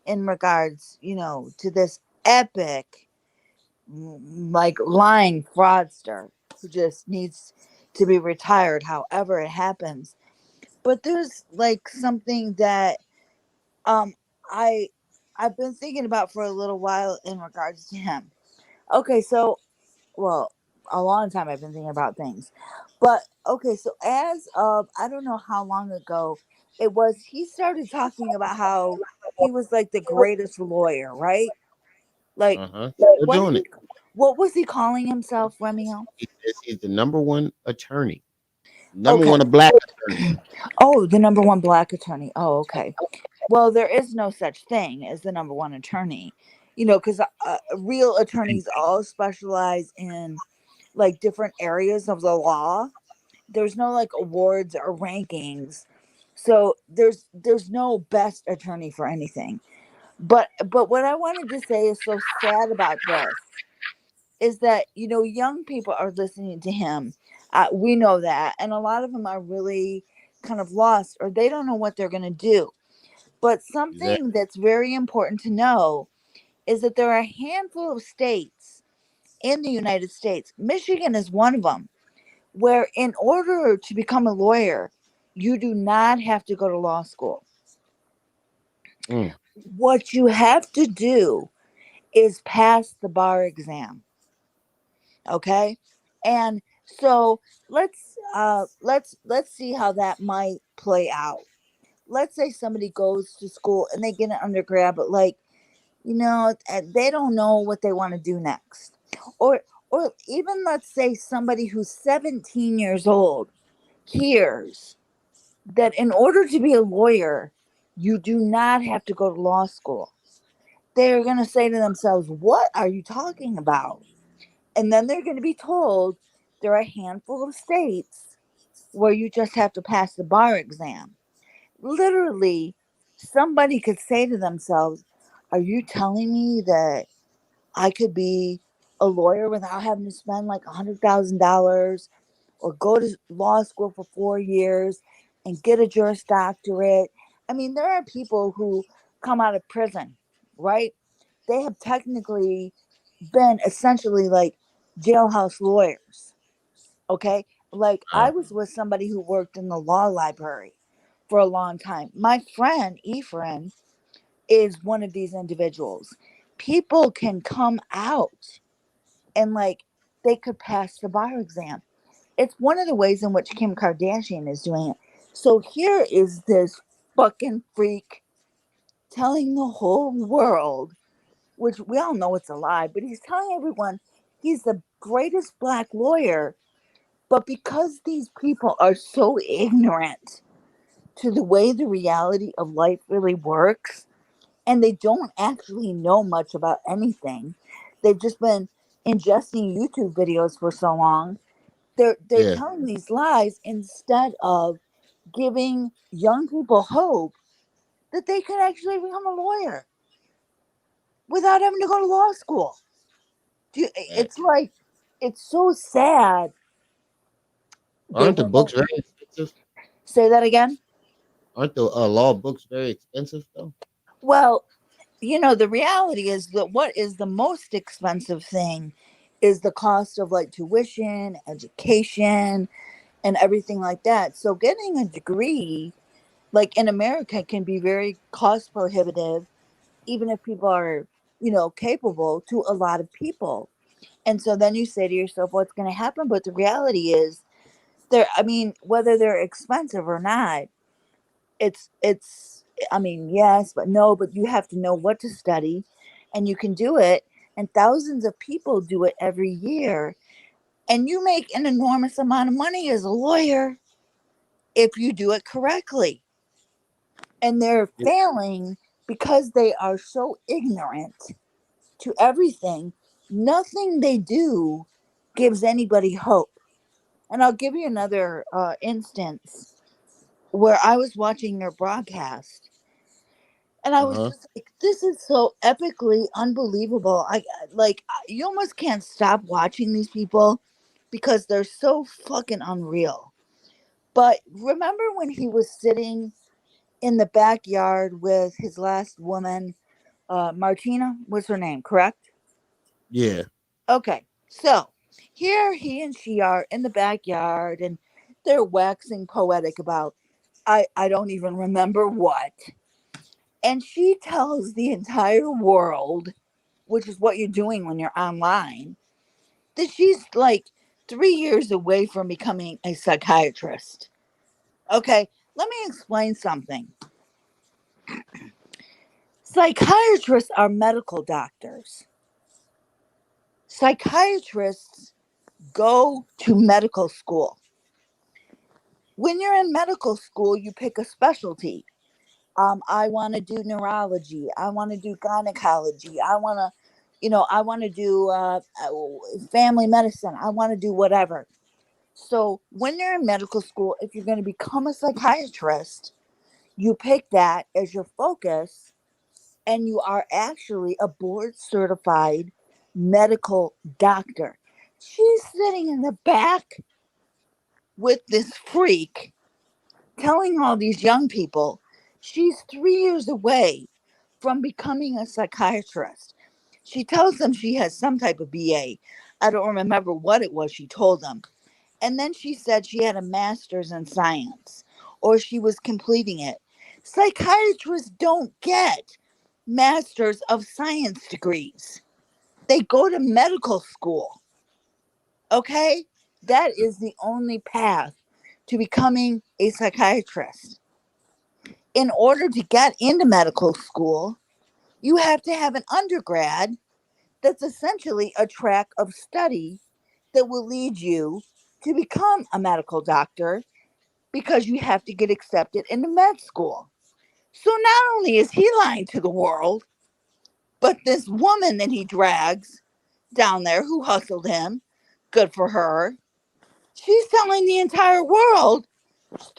in regards, to this epic, like lying fraudster who just needs to be retired, however it happens. But there's like something that um I I've been thinking about for a little while in regards to him. Okay, so well, a long time I've been thinking about things. But okay, so as of I don't know how long ago it was, he started talking about how he was like the greatest lawyer, right? Like Still what doing did it. he what was he calling himself, Romeo? He says he's the number one attorney, number Okay. one a black attorney. Oh, the number one black attorney. Oh, okay. Well, there is no such thing as the number one attorney, because real attorneys all specialize in like different areas of the law. There's no like awards or rankings, so there's no best attorney for anything. But what I wanted to say is so sad about this is that young people are listening to him. We know that, and a lot of them are really kind of lost, or they don't know what they're going to do. But something Exactly. that's very important to know is that there are a handful of states in the United States. Michigan is one of them, where in order to become a lawyer, you do not have to go to law school. Mm. What you have to do is pass the bar exam. Okay? And so let's see how that might play out. Let's say somebody goes to school and they get an undergrad, but like, they don't know what they want to do next. Or even let's say somebody who's 17 years old hears that in order to be a lawyer, you do not have to go to law school. They're going to say to themselves, "What are you talking about?" And then they're going to be told there are a handful of states where you just have to pass the bar exam. Literally, somebody could say to themselves, "Are you telling me that I could be a lawyer without having to spend like $100,000 or go to law school for 4 years and get a Juris Doctorate?" I mean, there are people who come out of prison, right? They have technically been essentially like jailhouse lawyers, okay? Like, I was with somebody who worked in the law library for a long time. My friend, Ephraim, is one of these individuals. People can come out and like they could pass the bar exam. It's one of the ways in which Kim Kardashian is doing it. So here is this fucking freak telling the whole world, which we all know it's a lie, but he's telling everyone he's the greatest black lawyer. But because these people are so ignorant to the way the reality of life really works, and they don't actually know much about anything, they've just been ingesting YouTube videos for so long. They're Yeah. telling these lies instead of giving young people hope that they could actually become a lawyer without having to go to law school. Right. It's like it's so sad that Aren't the we books won't very expensive? say that again. Aren't the law books very expensive though? Well, the reality is that what is the most expensive thing is the cost of like tuition, education, and everything like that. So getting a degree, like in America, can be very cost prohibitive, even if people are, capable to a lot of people. And so then you say to yourself, what's going to happen? But the reality is, I mean, whether they're expensive or not, it's I mean, yes, but no, but you have to know what to study and you can do it, and thousands of people do it every year, and you make an enormous amount of money as a lawyer if you do it correctly. And they're Yeah. failing because they are so ignorant to everything. Nothing they do gives anybody hope. And I'll give you another instance where I was watching your broadcast and I was Uh-huh. just like, this is so epically unbelievable. You almost can't stop watching these people because they're so fucking unreal. But remember when he was sitting in the backyard with his last woman Martina was her name, correct? Yeah. Okay, so here he and she are in the backyard and they're waxing poetic about I don't even remember what. And she tells the entire world, which is what you're doing when you're online, that she's like 3 years away from becoming a psychiatrist. Okay, let me explain something. Psychiatrists are medical doctors. Psychiatrists go to medical school. When you're in medical school, you pick a specialty. I want to do neurology. I want to do gynecology. I want to do family medicine. I want to do whatever. So when you're in medical school, if you're going to become a psychiatrist, you pick that as your focus, and you are actually a board certified medical doctor. She's sitting in the back with this freak telling all these young people she's 3 years away from becoming a psychiatrist. She tells them she has some type of BA. I don't remember what it was she told them. And then she said she had a master's in science or she was completing it. Psychiatrists don't get masters of science degrees. They go to medical school. Okay? That is the only path to becoming a psychiatrist. In order to get into medical school, you have to have an undergrad that's essentially a track of study that will lead you to become a medical doctor because you have to get accepted into med school. So not only is he lying to the world, but this woman that he drags down there who hustled him, good for her, she's telling the entire world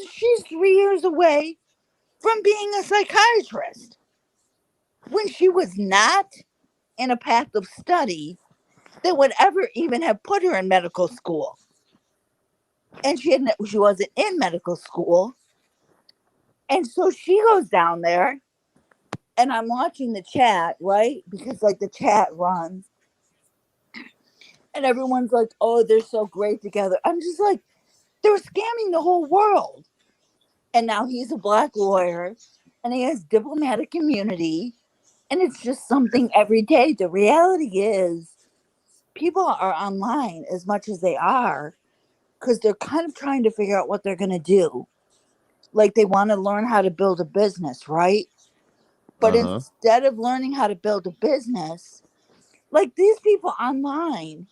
she's 3 years away from being a psychiatrist when she was not in a path of study that would ever even have put her in medical school. And she wasn't in medical school. And so she goes down there and I'm watching the chat, right? Because like the chat runs and everyone's like, oh, they're so great together. I'm just like, they're scamming the whole world. And now he's a black lawyer and he has diplomatic immunity. And it's just something every day. The reality is, people are online as much as they are because they're kind of trying to figure out what they're going to do. Like they want to learn how to build a business, right? But instead of learning how to build a business, like these people online,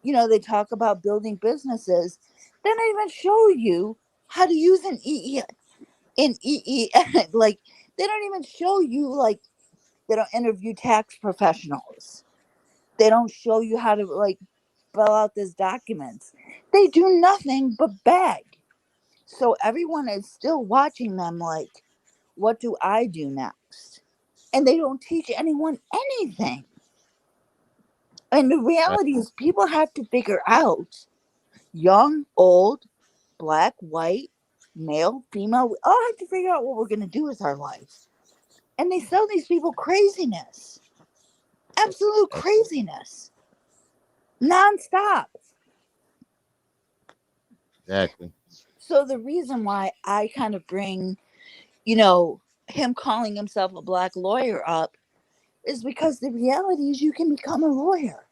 they talk about building businesses. They don't even show you how to use an EE, like they don't even show you, like they don't interview tax professionals. They don't show you how to like fill out these documents. They do nothing but beg. So everyone is still watching them like, what do I do next? And they don't teach anyone anything. And the reality is people have to figure out, young, old, black, white, male, female, we all have to figure out what we're going to do with our life. And they sell these people craziness. Absolute craziness. Nonstop. Exactly. So the reason why I kind of bring, him calling himself a black lawyer up is because the reality is you can become a lawyer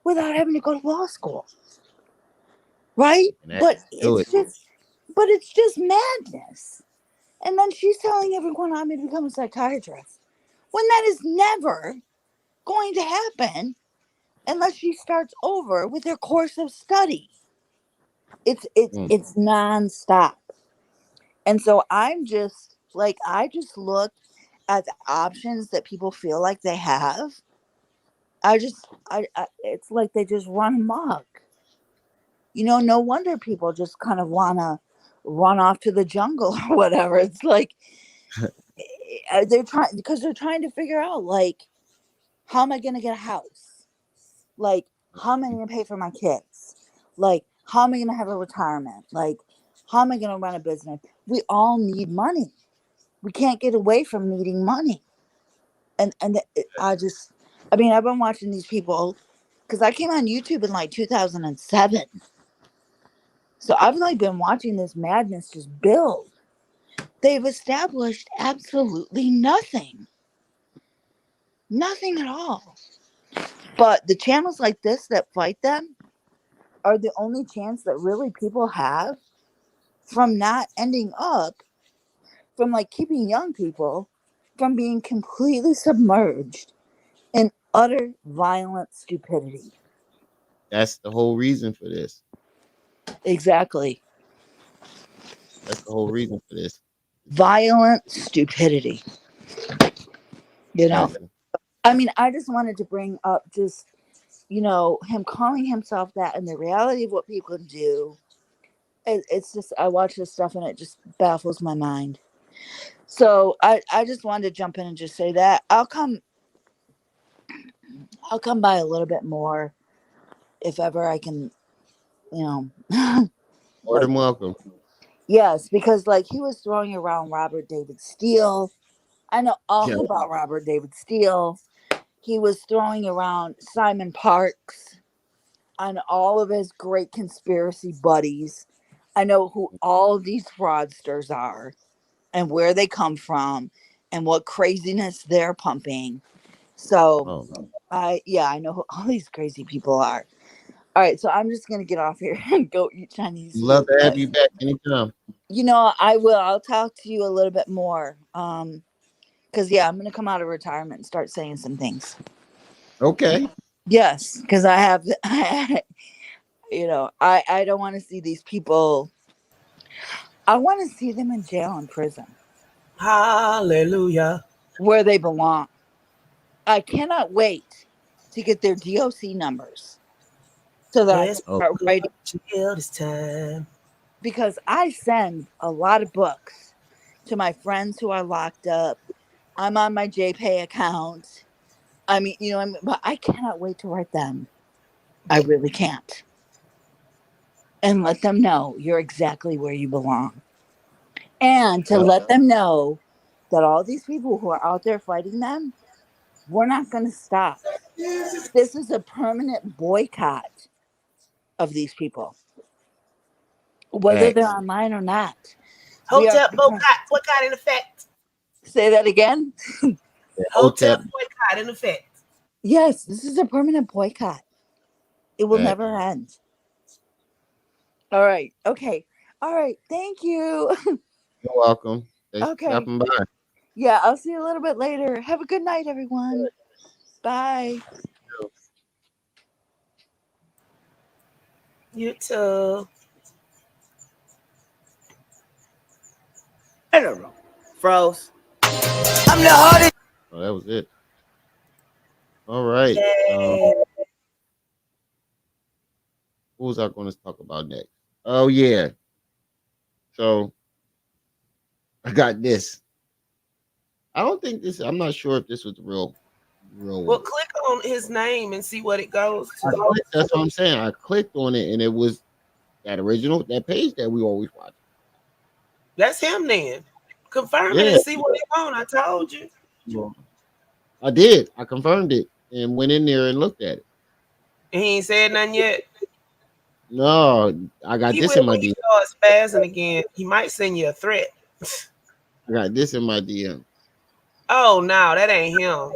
without having to go to law school. Right? But it's just madness. And then she's telling everyone I'm going to become a psychiatrist when that is never going to happen unless she starts over with her course of study. It's nonstop. And so I'm just like, I just look at the options that people feel like they have. I it's like they just run amok. No wonder people just kind of want to run off to the jungle or whatever. It's like they're trying to figure out, like, how am I going to get a house? Like, how am I going to pay for my kids? Like, how am I going to have a retirement? Like, how am I going to run a business? We all need money. We can't get away from needing money. I mean, I've been watching these people because I came on YouTube in like 2007. So I've like been watching this madness just build. They've established absolutely nothing. Nothing at all. But the channels like this that fight them are the only chance that really people have from not ending up, from like keeping young people from being completely submerged in utter violent stupidity. That's the whole reason for this. Exactly. That's the whole reason for this. Violent stupidity. You know, Exactly. I mean, I just wanted to bring up just, him calling himself that and the reality of what people do. It's just, I watch this stuff and it just baffles my mind. So I just wanted to jump in and just say that I'll come by a little bit more if ever I can, you know, More like, than welcome. yes, because like he was throwing around Robert David Steele. I know all Yeah. about Robert David Steele. He was throwing around Simon Parks and all of his great conspiracy buddies. I know who all of these fraudsters are and where they come from and what craziness they're pumping. So Oh, I know who all these crazy people are. All right, so I'm just gonna get off here and go eat Chinese love food. to have But you back anytime. I will. I'll talk to you a little bit more. Because I'm gonna come out of retirement and start saying some things. Okay. Yes, because I have, I don't want to see these people. I want to see them in jail and prison Hallelujah. where they belong. I cannot wait to get their DOC numbers so that I can Yes, Oh, start going writing. to jail this time. Because I send a lot of books to my friends who are locked up. I'm on my JPay account. I mean, but I cannot wait to write them. I really can't. And let them know you're exactly where you belong. And to yep. let them know that all these people who are out there fighting them, we're not going to stop. This is a permanent boycott of these people, whether they're Facts. online or not. We are. Hotel boycott in effect. Say that again. Yeah, Hotel Hotep. boycott in effect. Yes, this is a permanent boycott. It will Facts. never end. All right. Okay. All right. Thank you. You're welcome. Thanks for Okay. stopping by. Yeah, I'll see you a little bit later. Have a good night, everyone. Bye. You too. Froze. I'm the hardest. Oh, that was it. All right. Yay. What was I going to talk about next? Oh yeah. So I got this. I don't think this. I'm not sure if this was the real Well, one. click on his name and see what it goes to. That's what I'm saying. I clicked on it and it was that page that we always watch. That's him then. Confirm it Yeah. and see what he on. I told you. Well, I did. I confirmed it and went in there and looked at it. And he ain't said nothing yet. No, I got He this will in my when he DM. starts spazzing again. He might send you a threat. I got this in my DM. Oh no, that ain't him.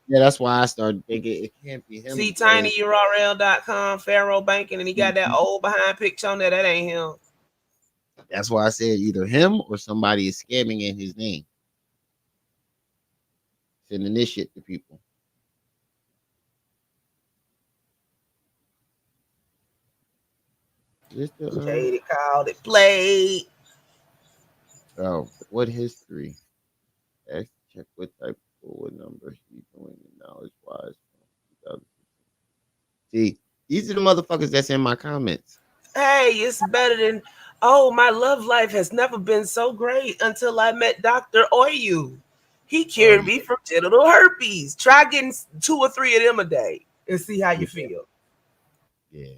Yeah, that's why I started thinking it can't be him See because tinyurl.com, Pharaoh banking, and he got that old behind picture on there. That ain't him. that's why I said either him or somebody is scamming in his name, sending this shit to people. Is this the Katie called it played. what history? Let's check what type of forward number he's doing knowledge wise. See, these are the motherfuckers that's in my comments. Hey, it's better than oh, my love life has never been so great until I met Dr. Oyu. He Oh cured me from genital herpes. Try getting 2 or 3 of them a day and see how you feel. yeah.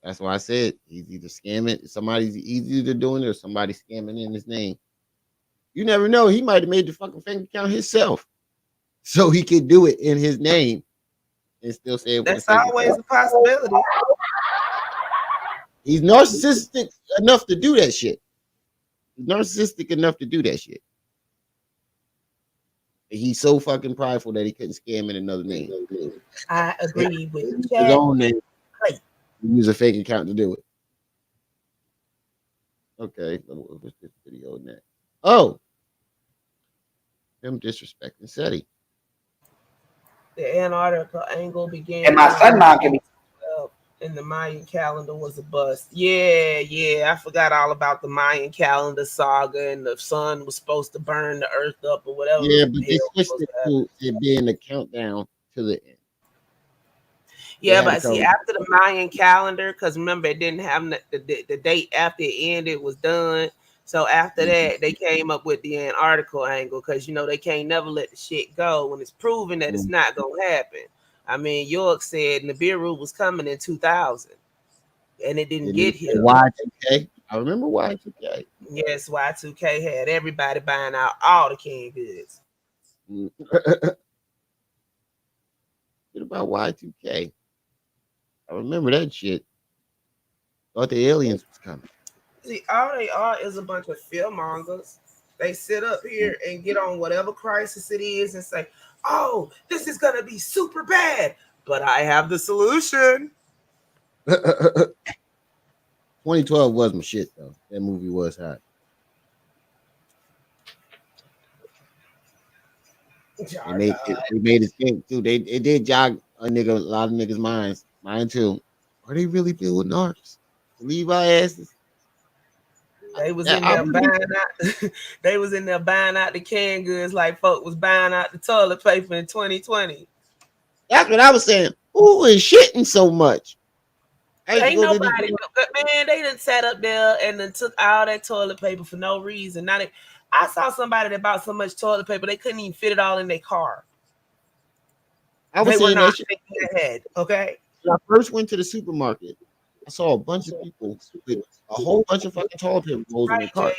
That's why I said he's either scamming, he's either doing it or somebody scamming in his name. You never know. He might have made the fucking bank account himself, so he could do it in his name and still say it was That's always a possibility. He's narcissistic enough to do that shit. He's narcissistic enough to do that shit. He's so fucking prideful that he couldn't scam in another name. I agree with his Chad. own name. Use a fake account to do it. Okay, what's this video next? Oh, him disrespecting SETI. The Antarctica angle began. And my son mom can be. And the Mayan calendar was a bust. Yeah. I forgot all about the Mayan calendar saga, and the sun was supposed to burn the earth up or whatever. Yeah, but they switched it to it being the countdown to the end. Yeah, but see, after the Mayan calendar, because remember, it didn't have the date after it ended, it was done. So after that, they came up with the Antarctica angle, because, you know, they can't never let the shit go when it's proven that it's not going to happen. I mean, York said Nibiru was coming in 2000, and it didn't get here. Y2K. I remember Y2K. Yes, Y2K had everybody buying out all the canned goods. What about Y2K? I remember that shit. Thought the aliens was coming. See, all they are is a bunch of fearmongers. They sit up here and get on whatever crisis it is and say, oh, this is going to be super bad, but I have the solution. 2012 was my shit, though. That movie was hot. They made it stink, too. It did jog a lot of niggas' minds. Mine, too. Are they really building arcs to leave our asses? They was in there buying out. They was in there buying out the canned goods like folk was buying out the toilet paper in 2020. That's what I was saying. Who is shitting so much? Ain't nobody, man. They done sat up there and then took all that toilet paper for no reason. I saw somebody that bought so much toilet paper they couldn't even fit it all in their car. They were not thinking ahead. Okay. When I first went to the supermarket, I saw a bunch of people with a whole bunch of fucking toilet paper rolls in their car.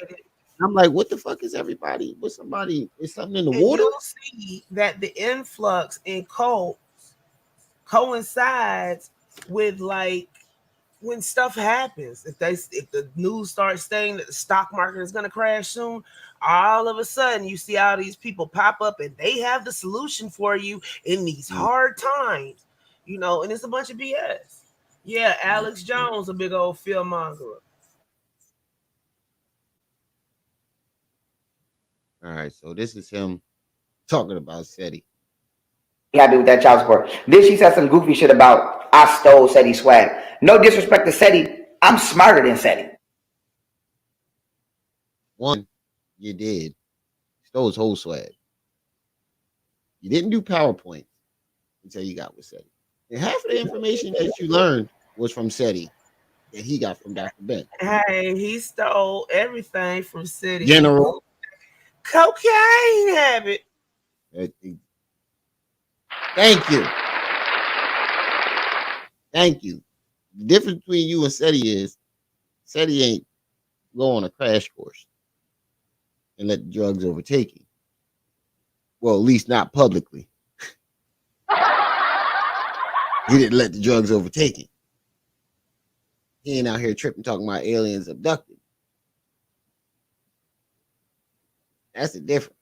I'm like, what the fuck is everybody? Is something in the water? You'll see that the influx in coal coincides with, like, when stuff happens. If the news starts saying that the stock market is going to crash soon, all of a sudden you see all these people pop up and they have the solution for you in these hard times, you know, and it's a bunch of BS. Yeah, Alex Jones, a big old fearmonger. All right, so this is him talking about SETI. Happy with that child support. Then she said some goofy shit about I stole SETI swag. No disrespect to SETI, I'm smarter than SETI. One, you did. Stole his whole swag. You didn't do PowerPoint until you got with SETI. And half of the information that you learned was from SETI that he got from Dr. Ben. Hey, he stole everything from SETI. General. Cocaine habit. Thank you. Thank you. The difference between you and SETI is SETI ain't go on a crash course and let the drugs overtake you. Well, at least not publicly. He didn't let the drugs overtake him. He ain't out here tripping talking about aliens abducted. That's the difference.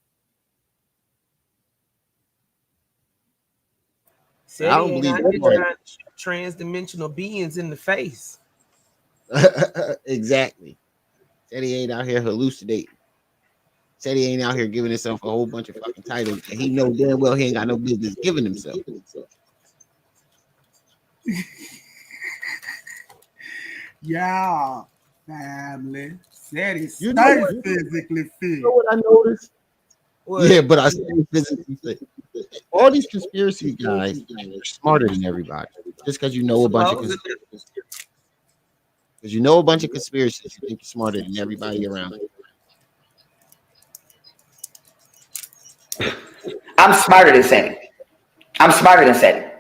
SETI I don't believe trans-dimensional beings in the face. Exactly. SETI ain't out here hallucinating. SETI ain't out here giving himself a whole bunch of fucking titles, and he know damn well he ain't got no business giving himself. Yeah, family. SETI You know physically fit. You know what I noticed? What? Yeah, but I stay physically fit. All these conspiracy guys are smarter than everybody. Just because you know a bunch of conspiracies. Because you know a bunch of conspiracies, you think you're smarter than everybody around you. I'm smarter than SETI. I'm smarter than SETI.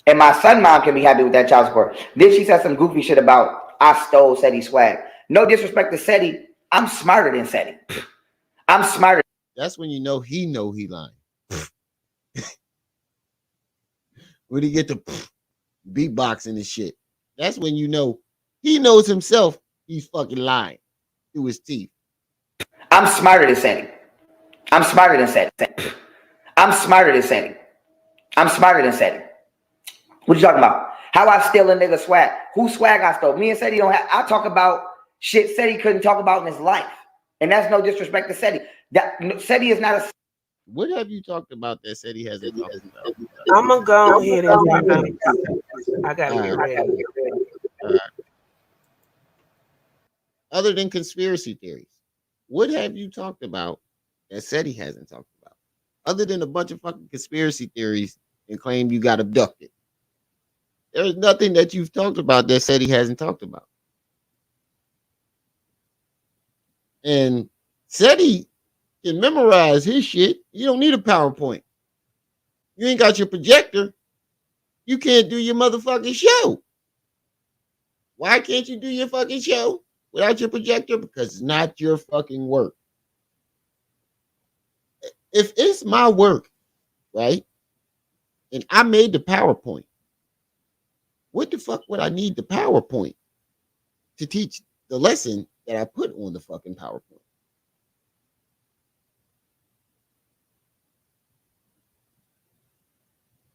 And my son mom can be happy with that child support. Then she said some goofy shit about I stole SETI swag. No disrespect to SETI, I'm smarter than SETI. I'm smarter. That's when you know he lying. When he get to beatboxing and shit, that's when you know he knows himself he's fucking lying through his teeth. I'm smarter than Sandy. I'm smarter than Sandy. I'm smarter than Sandy. I'm smarter than Sandy. What you talking about? How I steal a nigga swag? Who swag I stole? Me and Seti don't have. I talk about shit Seti couldn't talk about in his life, and that's no disrespect to Seti. That Seti is not a. What have you talked about that Seti hasn't talked about? I'm gonna go ahead and I gotta get ready. Other than conspiracy theories, what have you talked about that Seti hasn't talked about? Other than a bunch of fucking conspiracy theories and claim you got abducted. There's nothing that you've talked about that Seti hasn't talked about. And Seti can memorize his shit. You don't need a PowerPoint. You ain't got your projector. You can't do your motherfucking show. Why can't you do your fucking show without your projector? Because it's not your fucking work. If it's my work, right, and I made the PowerPoint, what the fuck would I need the PowerPoint to teach the lesson that I put on the fucking PowerPoint?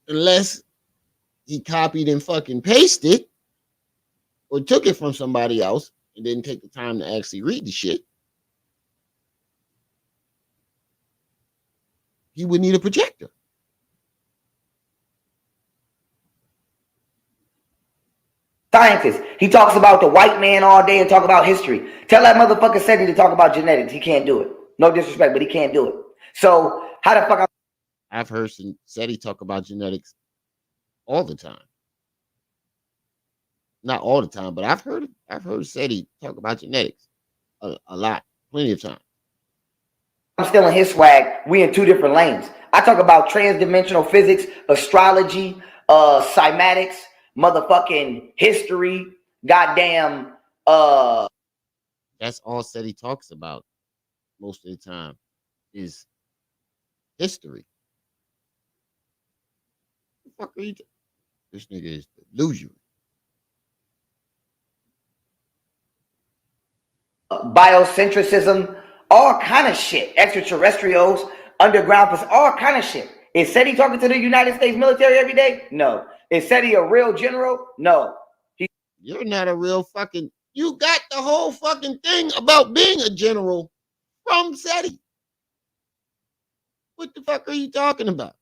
Unless he copied and fucking pasted or took it from somebody else and didn't take the time to actually read the shit. He would need a projector. Scientist. He talks about the white man all day and talk about history. Tell that motherfucker Seti to talk about genetics. He can't do it. No disrespect, but he can't do it. So how the fuck? I've heard Seti talk about genetics all the time. Not all the time, but I've heard Seti talk about genetics a lot, plenty of times. I'm still in his swag. We in two different lanes. I talk about transdimensional physics, astrology, cymatics, motherfucking history, goddamn. That's all Seti talks about most of the time is history. What the fuck are you? This nigga is delusional. Biocentrism, all kind of shit. Extraterrestrials, underground, all kind of shit. Is Seti talking to the United States military every day? No. Is Seti a real general? No. You're not a real fucking. You got the whole fucking thing about being a general from Seti. What the fuck are you talking about?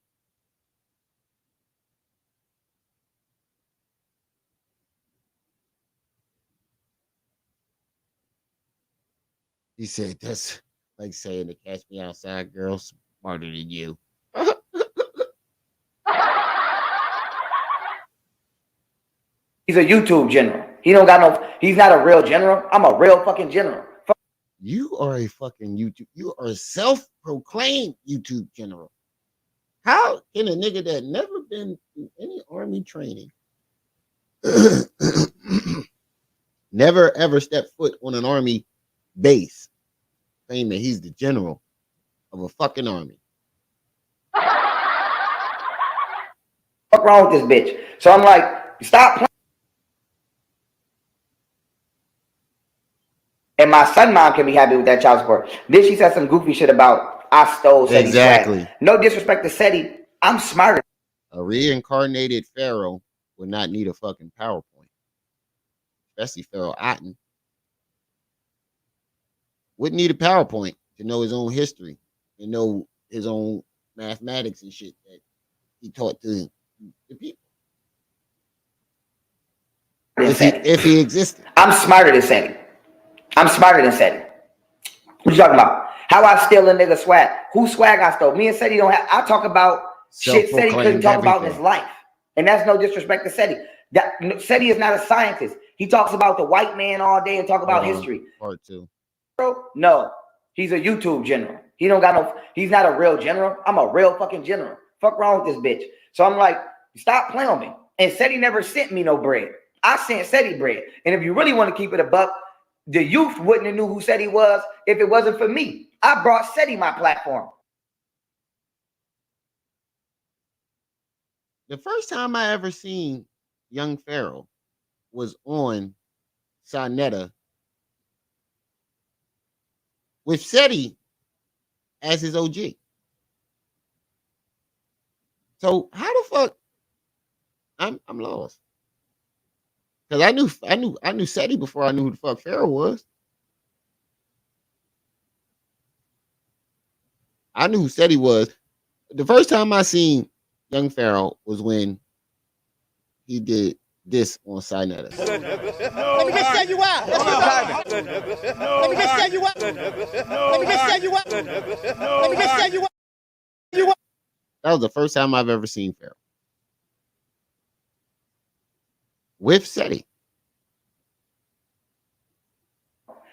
He said that's like saying the Catch Me Outside girl smarter than you. He's a YouTube general. He don't got no. He's not a real general. I'm a real fucking general. You are a fucking YouTube. You are a self-proclaimed YouTube general. How can a nigga that never been through any army training, never ever step foot on an army base, claim that he's the general of a fucking army? What's wrong with this bitch? So I'm like, stop playing. And my son mom can be happy with that child support. Then she said some goofy shit about I stole Seti's Exactly. swag. No disrespect to Seti. I'm smarter. A reincarnated Pharaoh would not need a fucking PowerPoint. Especially Pharaoh Aten. Wouldn't need a PowerPoint to know his own history and know his own mathematics and shit that he taught to the people. If he existed. I'm smarter than Seti. I'm smarter than Seti. What you talking about? How I steal a nigga swag? Who swag I stole? Me and Seti don't have. I talk about shit Seti couldn't talk about in his life, and that's no disrespect to Seti. Seti is not a scientist. He talks about the white man all day and talk about history. Part two. No, he's a YouTube general. He don't got no. He's not a real general. I'm a real fucking general. Fuck wrong with this bitch. So I'm like, stop playing with me. And Seti never sent me no bread. I sent Seti bread. And if you really want to keep it a buck, the youth wouldn't have knew who Seti was if it wasn't for me. I brought SETI my platform. The first time I ever seen young Pharaoh was on Sonetta with SETI as his OG. So how the fuck I'm lost. Because I knew SETI before I knew who the fuck Pharaoh was. I knew who SETI was. The first time I seen young Pharaoh was when he did this on Sonetta. Let me just tell you why. Let me just tell you why. Let me just tell you why. Let me just tell you why. That was the first time I've ever seen Pharaoh with SETI.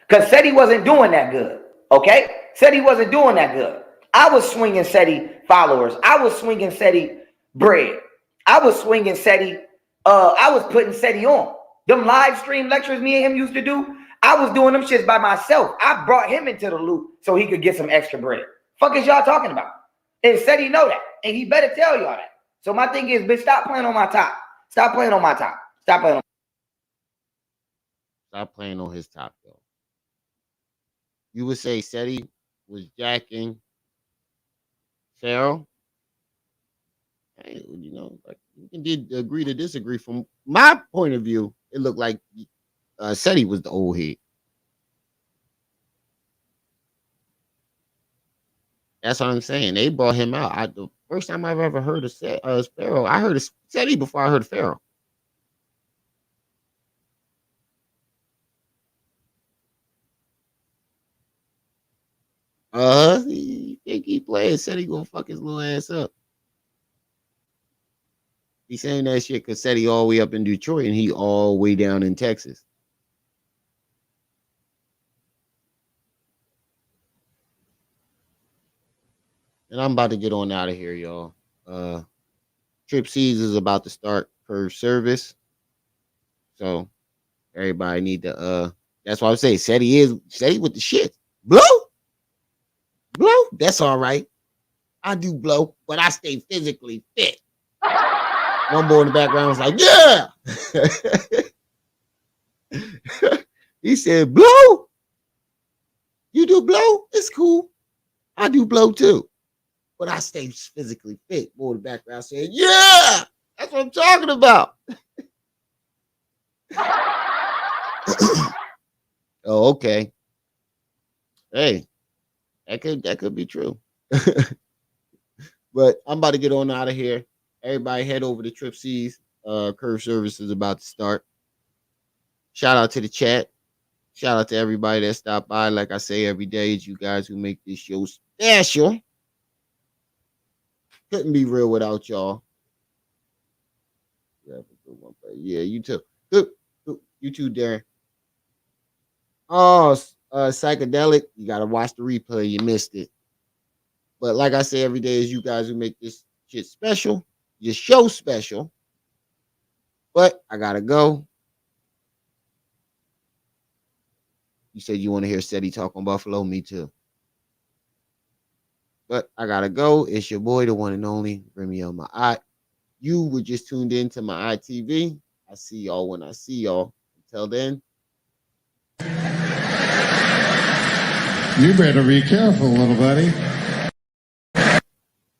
Because SETI wasn't doing that good. Okay? SETI wasn't doing that good. I was swinging SETI followers. I was swinging SETI bread. I was swinging SETI. I was putting SETI on. Them live stream lectures me and him used to do, I was doing them shits by myself. I brought him into the loop so he could get some extra bread. Fuck is y'all talking about? And SETI know that. And he better tell y'all that. So my thing is, bitch, stop playing on my top. Stop playing on my top. Stop playing on Stop playing on his top, though. You would say SETI was jacking Pharaoh? Hey, you know, like you can agree to disagree. From my point of view, it looked like SETI was the old head. That's what I'm saying. They brought him out. The first time I've ever heard of Pharaoh, I heard of SETI before I heard of Pharaoh. He think he playing. SETI gonna fuck his little ass up. He's saying that shit because SETI all the way up in Detroit and he all the way down in Texas. And I'm about to get on out of here, y'all. Trip C's is about to start curve service. So everybody need to that's why I say SETI with the shit. Blow. That's all right. I do blow, but I stay physically fit. One boy in the background was like, yeah. He said, blow. You do blow? It's cool. I do blow too. But I stay physically fit. Boy in the background said, yeah. That's what I'm talking about. Oh, okay. Hey, that could be true. But I'm about to get on out of here. Everybody head over to Trip C's. Curve service is about to start. Shout out to the chat. Shout out to everybody that stopped by. Like I say every day, it's you guys who make this show special. Couldn't be real without y'all. Yeah, you too. Good. You too, Darren. Oh, psychedelic. You gotta watch the replay. You missed it. But like I say every day, is you guys who make this shit special. Your show special. But I gotta go. You said you want to hear SETI talk on Buffalo. Me too. But I gotta go. It's your boy, the one and only Remy on my eye. You were just tuned in to my ITV. I see y'all when I see y'all. Until then. You better be careful, little buddy.